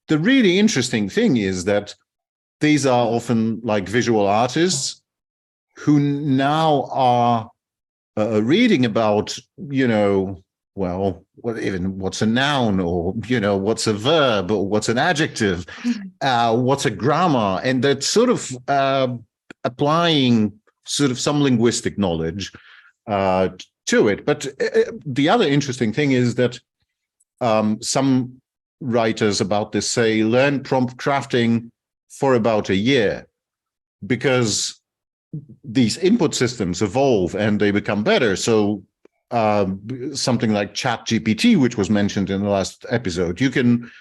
the really interesting thing is that these are often like visual artists who now are reading about, what's a noun, or, what's a verb, or what's an adjective, what's a grammar. And that's sort of applying sort of some linguistic knowledge to it. But the other interesting thing is that some writers about this say learn prompt crafting for about a year, because these input systems evolve and they become better. So something like ChatGPT, which was mentioned in the last episode, you can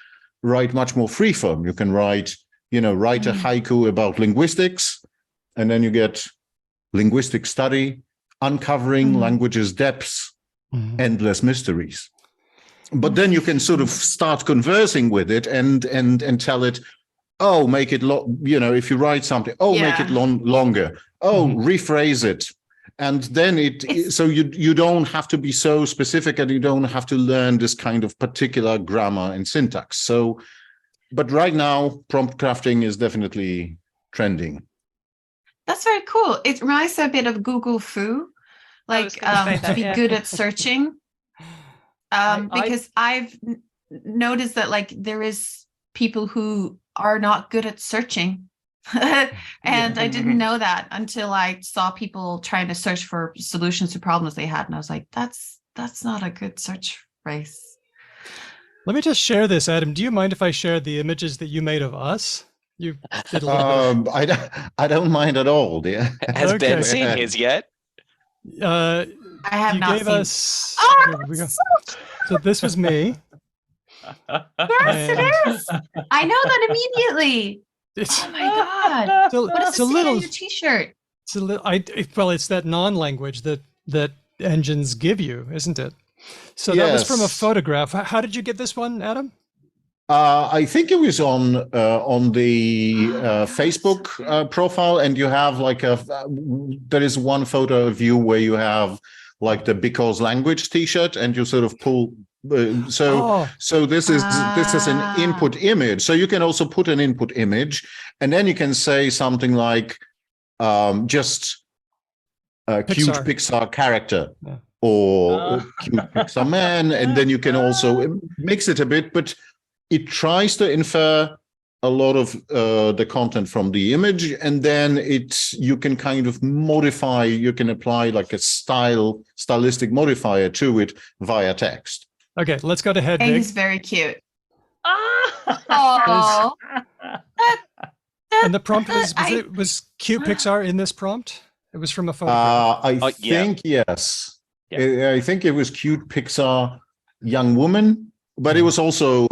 write much more freeform. You can write a haiku about linguistics, and then you get linguistic study, uncovering language's depths, endless mysteries. But then you can sort of start conversing with it and tell it, oh, make it if you write something, make it longer, rephrase it. And then so you don't have to be so specific, and you don't have to learn this kind of particular grammar and syntax. So, but right now, prompt crafting is definitely trending. That's very cool. It reminds me a bit of Google Foo, like to be good at searching. Because I've noticed that like there is people who are not good at searching. And I didn't know that until I saw people trying to search for solutions to problems they had. And I was like, that's not a good search phrase. Let me just share this, Adam. Do you mind if I share the images that you made of us? You did a little bit. I don't mind at all, dear. Has Ben seen his yet? I have you not gave seen. us. Oh, Here we go. So this was me. Yes, it is. I know that immediately. Oh my god! What does it say on your T-shirt? It's a little. It's that non-language that engines give you, isn't it? So that was from a photograph. How did you get this one, Adam? I think it was on the Facebook profile, and you have like there is one photo of you where you have like the Because Language T-shirt, and you sort of pull. So this is an input image. So you can also put an input image, and then you can say something like just a cute Pixar character, or cute Pixar man, and then you can also mix it a bit, but it tries to infer a lot of the content from the image, and then you can kind of modify. You can apply like a stylistic modifier to it via text. Okay, let's go to Hedvig. And he's very cute. And the prompt was cute Pixar in this prompt? It was from a photograph. I think yes. Yeah. I think it was cute Pixar young woman, but it was also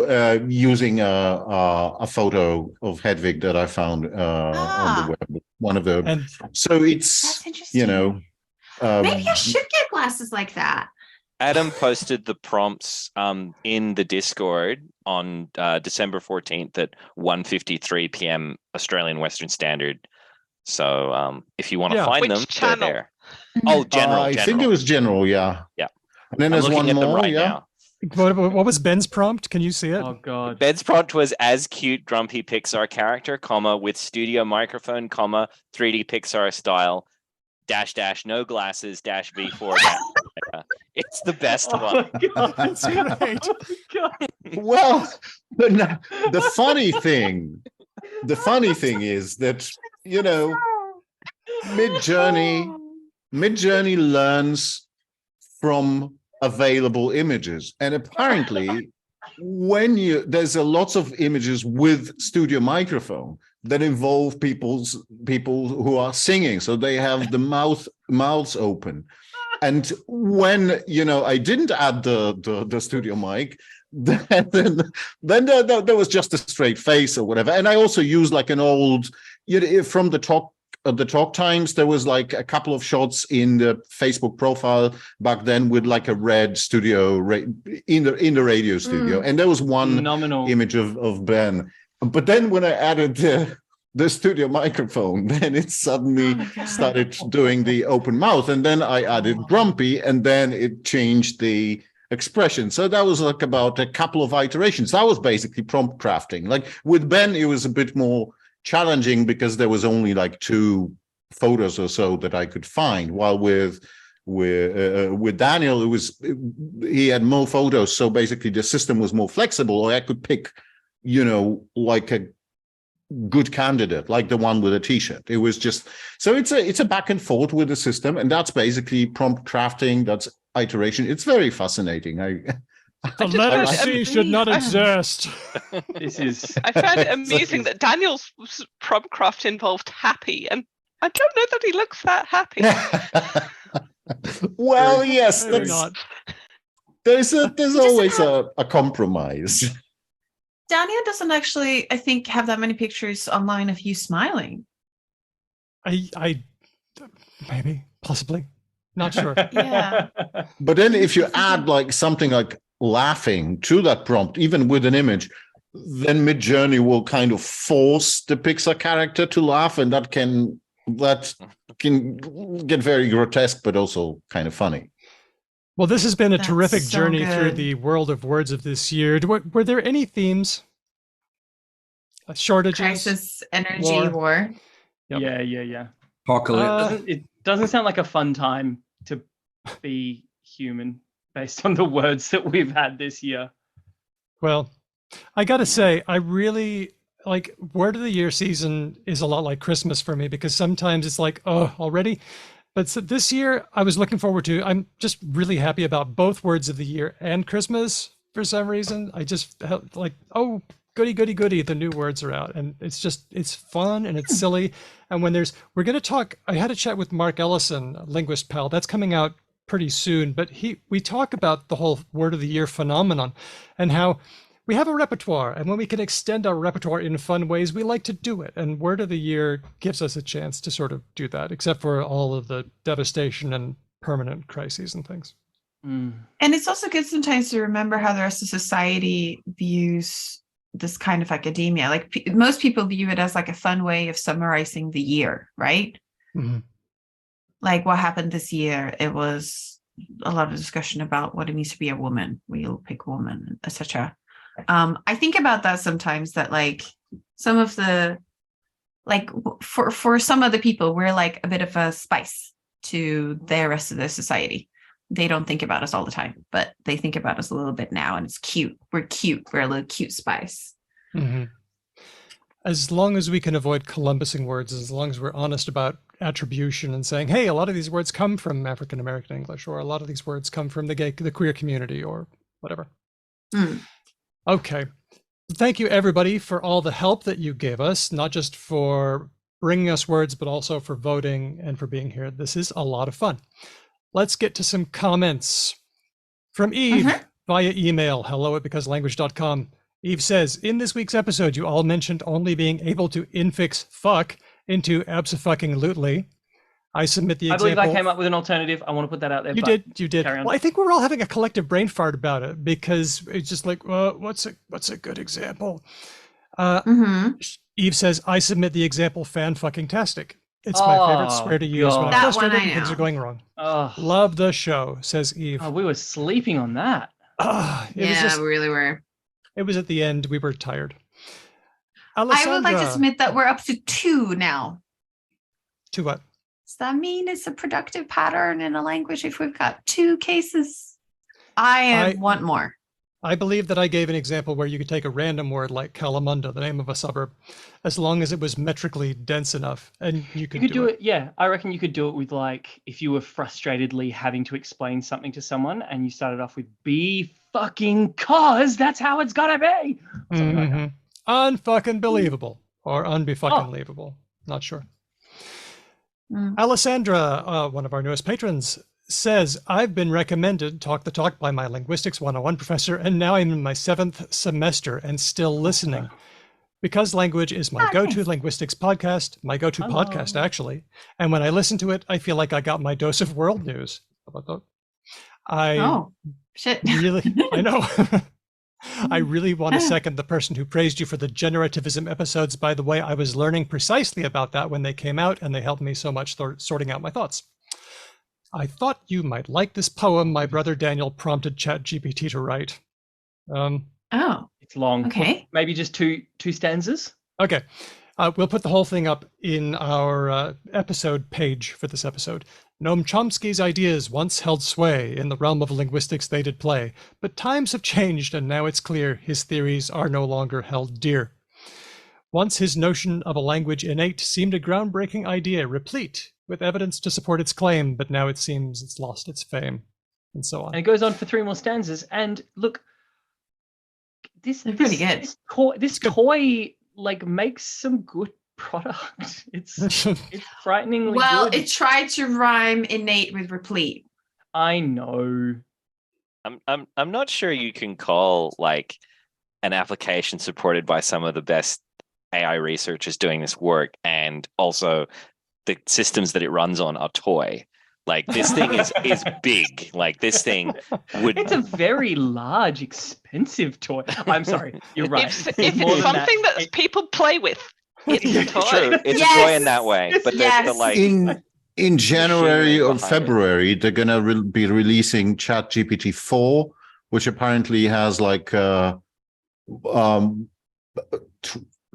using a photo of Hedvig that I found on the web. One of the so it's that's interesting. Maybe I should get glasses like that. Adam posted the prompts in the Discord on December 14th at 1:53 p.m. Australian Western Standard. So if you want to Yeah. find Which them, channel? they're there. Oh, general. I think it was general, yeah. Yeah. And then I'm there's looking one at them more, right yeah. now. What was Ben's prompt? Can you see it? Oh God. Ben's prompt was as cute, grumpy Pixar character, comma, with studio microphone, comma, 3D Pixar style, dash, no glasses, dash V4, dash. It's the best Oh one. my God. It's great. Oh my God. Well, the funny thing is that, you know, Midjourney learns from available images, and apparently there's a lots of images with studio microphone that involve people who are singing, so they have the mouths open. And when, you know, I didn't add the studio mic, then there was just a straight face or whatever. And I also used like an old, you know, from the talk times, there was like a couple of shots in the Facebook profile back then with like a red studio in the radio studio, and there was one Phenomenal image of Ben. But then when I added the studio microphone, then it suddenly started doing the open mouth, and then I added grumpy, and then it changed the expression. So that was like about a couple of iterations. That was basically prompt crafting. Like with Ben, it was a bit more challenging because there was only like 2 photos or so that I could find, while with Daniel, he had more photos, so basically the system was more flexible, or I could pick, you know, like a good candidate, like the one with a t-shirt. It was just, so it's a back and forth with the system, and that's basically prompt crafting, that's iteration. It's very fascinating. The letter C should not exist. This is. I found it amusing that Daniel's prompt craft involved happy, and I don't know that he looks that happy. Well, yes, Maybe not. There's always a compromise. Daniel doesn't actually, I think, have that many pictures online of you smiling. I maybe, possibly, not sure. Yeah. But then if you add like something like laughing to that prompt, even with an image, then Midjourney will kind of force the Pixar character to laugh, and that can get very grotesque, but also kind of funny. Well, this has been a That's terrific so journey through good. the world of words of this year. Were there any themes? Shortages? Crisis, energy, war. Yep. Yeah. Apocalypse. It doesn't sound like a fun time to be human based on the words that we've had this year. Well, I got to say, I really like word of the year season is a lot like Christmas for me, because sometimes it's like, oh, already. But so this year I was looking forward to, I'm just really happy about both words of the year and Christmas for some reason. I just felt like, oh, goody, the new words are out. And it's fun and it's silly. And when we're going to talk, I had a chat with Mark Ellison, Linguist Pal, that's coming out pretty soon, but we talk about the whole word of the year phenomenon and how we have a repertoire, and when we can extend our repertoire in fun ways, we like to do it. And word of the year gives us a chance to sort of do that, except for all of the devastation and permanent crises and things. Mm. And it's also good sometimes to remember how the rest of society views this kind of academia. Like most people view it as like a fun way of summarizing the year, right? Mm-hmm. Like what happened this year, it was a lot of discussion about what it means to be a woman. We'll pick woman, etc. I think about that sometimes, that like some of the, like for some of the people, we're like a bit of a spice to the rest of the society. They don't think about us all the time, but they think about us a little bit now, and it's cute. We're cute. We're a little cute spice. Mm-hmm. As long as we can avoid Columbusing words, as long as we're honest about attribution and saying, hey, a lot of these words come from African American English, or a lot of these words come from the queer community, or whatever. Mm. Okay. Thank you, everybody, for all the help that you gave us, not just for bringing us words, but also for voting and for being here. This is a lot of fun. Let's get to some comments from Eve via email, hello@becauselanguage.com. Eve says, in this week's episode, you all mentioned only being able to infix fuck into abso-fucking-lutely. I submit the example. I believe I came up with an alternative. I want to put that out there. You did. Carry on. Well, I think we're all having a collective brain fart about it, because it's just like, what's a good example? Eve says, I submit the example fan-fucking-tastic. It's my favorite swear to use when I'm That frustrated one I and things know. are going wrong. Oh, Love the show, says Eve. we were sleeping on that. It was just, we really were. it was at the end. We were tired. I would like to Alessandra, submit that we're up to 2 now. to what? Does that mean it's a productive pattern in a language if we've got 2 cases? I want more. I believe that I gave an example where you could take a random word like Kalamunda, the name of a suburb, as long as it was metrically dense enough, and you could do it. Yeah, I reckon you could do it with, like, if you were frustratedly having to explain something to someone and you started off with "be fucking cause that's how it's gotta be." Something like that. Unfucking believable or unbefucking believable. Not sure. Alessandra, one of our newest patrons, says, I've been recommended Talk the Talk by my Linguistics 101 professor, and now I'm in my 7th semester and still listening. Because Language is my go-to linguistics podcast, my go-to podcast, actually. And when I listen to it, I feel like I got my dose of world news. How about that? Shit. Really, I know. I really want to second the person who praised you for the generativism episodes. By the way, I was learning precisely about that when they came out, and they helped me so much sorting out my thoughts. I thought you might like this poem my brother Daniel prompted ChatGPT to write. It's long. Okay. Maybe just two stanzas. Okay. We'll put the whole thing up in our episode page for this episode. Noam Chomsky's ideas once held sway in the realm of linguistics they did play, but times have changed and now it's clear his theories are no longer held dear. Once his notion of a language innate seemed a groundbreaking idea, replete with evidence to support its claim, but now it seems it's lost its fame, and so on. And it goes on for 3 more stanzas. And look, this pretty good. This toy like makes some good product. It's frighteningly well, good. It tried to rhyme innate with replete. I know. I'm not sure you can call like an application supported by some of the best AI researchers doing this work, and also the systems that it runs on are toy. Like this thing is big. Like this thing would. It's a very large, expensive toy. I'm sorry, you're right. If it's something that people play with, it's a toy. True, it's a toy in that way. But the like in January or February, they're gonna be releasing ChatGPT 4, which apparently has like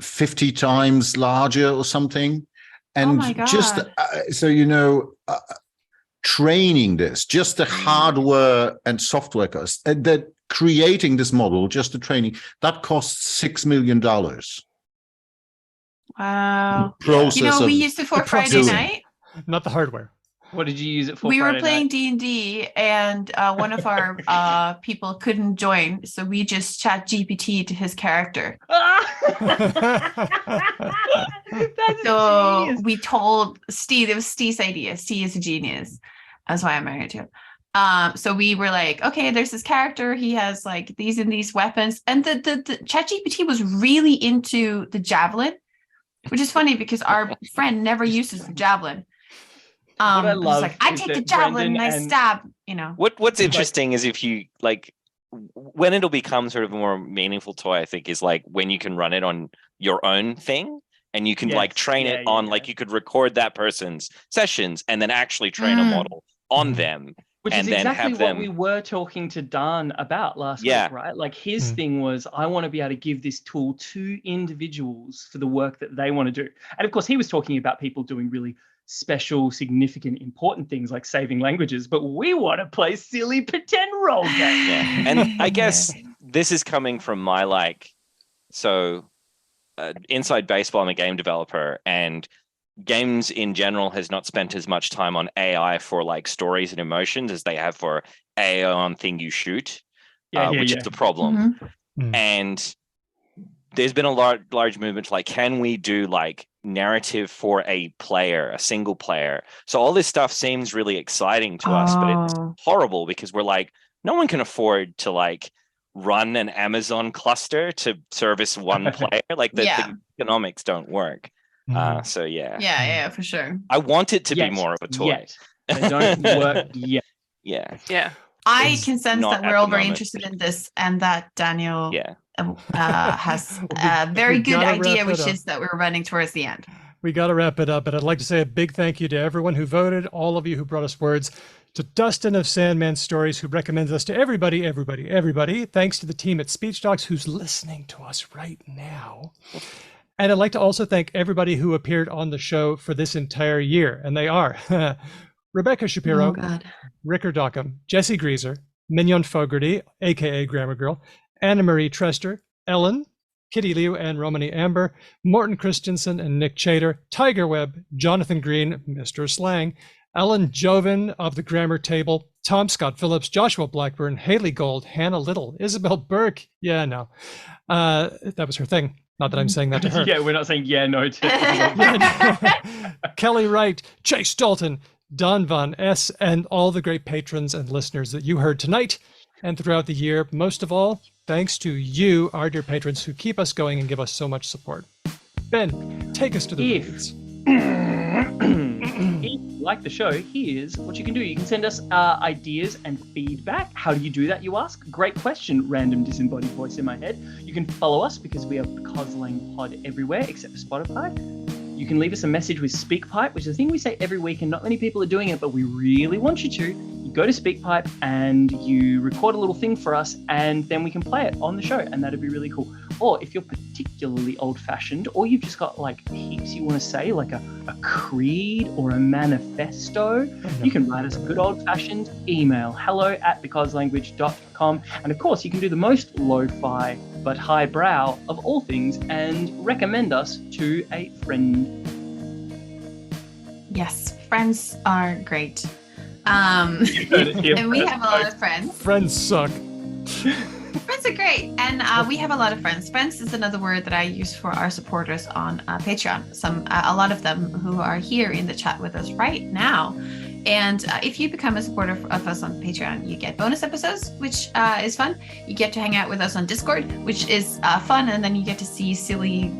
50 times larger or something. And my God. just so you know, training this, just the hardware and software costs, and that creating this model, just the training, that costs $6 million. Wow. Process we used it for Friday night. Not the hardware. What did you use it for? We Friday were playing night? D&D, and one of our people couldn't join, so we just chat GPT to his character. So we told Steve, it was Steve's idea. Steve is a genius. That's why I'm married to him. So we were like, okay, there's this character. He has like these and these weapons. And the ChatGPT was really into the javelin, which is funny because our friend never uses the javelin. What I love like, I is take the that javelin Brendan and I stab, What's interesting is if you like when it'll become sort of a more meaningful toy, I think, is like when you can run it on your own thing. And you can like train it on like you could record that person's sessions and then actually train a model on them. Which and is then exactly have them... what we were talking to Dan about last week, right? Like his thing was, I want to be able to give this tool to individuals for the work that they want to do. And of course, he was talking about people doing really special, significant, important things like saving languages, but we want to play silly pretend role games. Yeah. And I guess this is coming from my inside baseball, I'm a game developer, and games in general has not spent as much time on AI for like stories and emotions as they have for AI on thing you shoot, which is the problem. And there's been a large movement to like, can we do like narrative for a player, a single player? So all this stuff seems really exciting to us, but it's horrible because we're like, no one can afford to like run an Amazon cluster to service one player. Like the economics don't work. So yeah, for sure. I want it to be more of a toy. They don't work yet. Yeah. I can sense that we're all very interested in this, and that Daniel has a very good idea, which is that we're running towards the end. we got to wrap it up. But I'd like to say a big thank you to everyone who voted, all of you who brought us words, to Dustin of Sandman Stories, who recommends us to everybody. Thanks to the team at Speech Docs who's listening to us right now. And I'd like to also thank everybody who appeared on the show for this entire year. And they are Rebecca Shapiro, Rickard Dockham, Jesse Grieser, Mignon Fogarty, aka Grammar Girl, Anna Marie Trester, Ellen, Kitty Liu and Romany Amber, Morton Christensen and Nick Chater, Tiger Webb, Jonathan Green, Mr. Slang, Ellen Joven of the Grammar Table, Tom Scott Phillips, Joshua Blackburn, Haley Gold, Hannah Little, Isabel Burke. Yeah, no. That was her thing. Not that I'm saying that to her. Yeah, we're not saying no to Kelly Wright, Chase Dalton, Don Von S, and all the great patrons and listeners that you heard tonight and throughout the year. Most of all, thanks to you, our dear patrons, who keep us going and give us so much support. Ben, take us to the reads. If you like the show, here's what you can do. You can send us ideas and feedback. How do you do that, you ask? Great question, random disembodied voice in my head. You can follow us because we are Because Lang Pod everywhere except for Spotify. You can leave us a message with SpeakPipe, which is a thing we say every week, and not many people are doing it, but we really want you to. You go to SpeakPipe and you record a little thing for us, and then we can play it on the show, and that'd be really cool. Or if you're particularly old-fashioned, or you've just got like heaps you want to say, like a creed or a manifesto, you can write us a good old-fashioned email, hello@becauselanguage.com. And of course, you can do the most lo-fi but highbrow of all things and recommend us to a friend. Yes, friends are great. And we have a lot of friends. Friends suck. Friends are great, and we have a lot of friends. Friends is another word that I use for our supporters on Patreon. A lot of them who are here in the chat with us right now. And if you become a supporter of us on Patreon, you get bonus episodes, which is fun. You get to hang out with us on Discord, which is fun, and then you get to see silly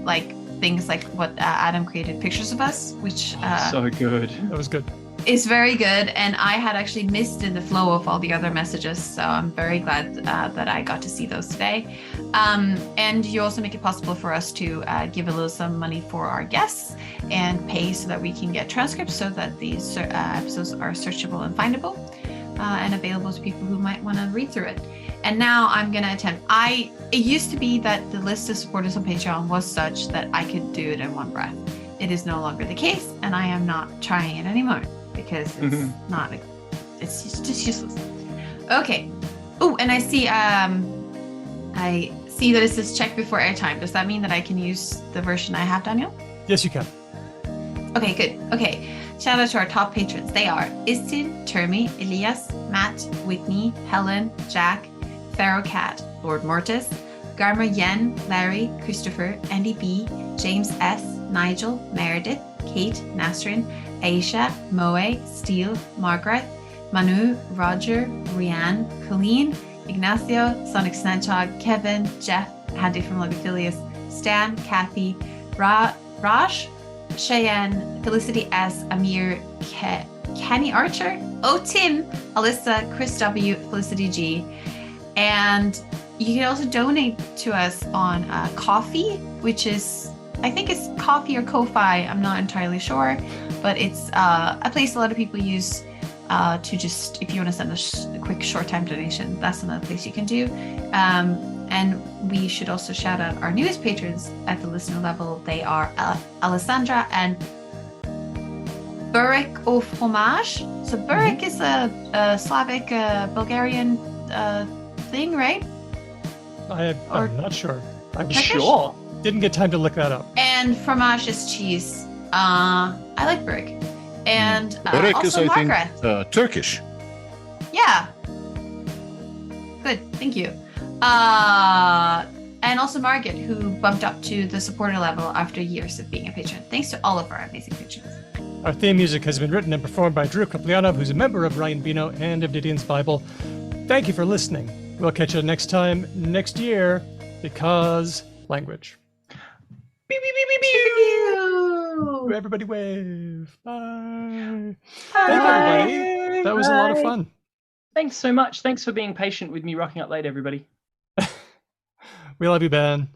things like what Adam created pictures of us, which so good. That was good. It's very good, and I had actually missed in the flow of all the other messages, so I'm very glad that I got to see those today. And you also make it possible for us to give a little some money for our guests and pay so that we can get transcripts so that these episodes are searchable and findable and available to people who might want to read through it. And now I'm going to attempt. It used to be that the list of supporters on Patreon was such that I could do it in one breath. It is no longer the case, and I am not trying it anymore. Because it's not, it's just useless. Okay. Oh, and I see that it says check before airtime. Does that mean that I can use the version I have, Daniel? Yes, you can. Okay, good. Okay. Shout out to our top patrons. They are Istin, Termi, Elias, Matt, Whitney, Helen, Jack, Pharaoh Cat, Lord Mortis, Garma Yen, Larry, Christopher, Andy B, James S, Nigel, Meredith, Kate, Nasrin, Aisha, Moe, Steele, Margaret, Manu, Roger, Rianne, Colleen, Ignacio, Sonic Snedgehog, Kevin, Jeff, Handy from Logophilius, Stan, Kathy, Raj, Cheyenne, Felicity S, Amir, Kenny Archer, Tim, Alyssa, Chris W, Felicity G. And you can also donate to us on Coffee, which is, I think it's Coffee or Ko-Fi, I'm not entirely sure, but it's a place a lot of people use to just, if you want to send us a quick short time donation, that's another place you can do. And we should also shout out our newest patrons at the listener level. They are Alessandra and Burek au fromage. So Burek is a Slavic Bulgarian thing, right? I'm not sure. I'm Turkish? sure. Didn't get time to look that up. And fromage is cheese. I like Burek. And Burek also is, I Margaret. think, Turkish. Yeah. Good, thank you. And also Margaret, who bumped up to the supporter level after years of being a patron. Thanks to all of our amazing patrons. Our theme music has been written and performed by Drew Koplianov, who's a member of Ryan Bino and of Didion's Bible. Thank you for listening. We'll catch you next time, next year, because language. Pew, pew, pew, pew, pew. Everybody wave. Bye. Bye. Thank you, everybody. That was a lot of fun. Thanks so much. Thanks for being patient with me rocking up late, everybody. We love you, Ben.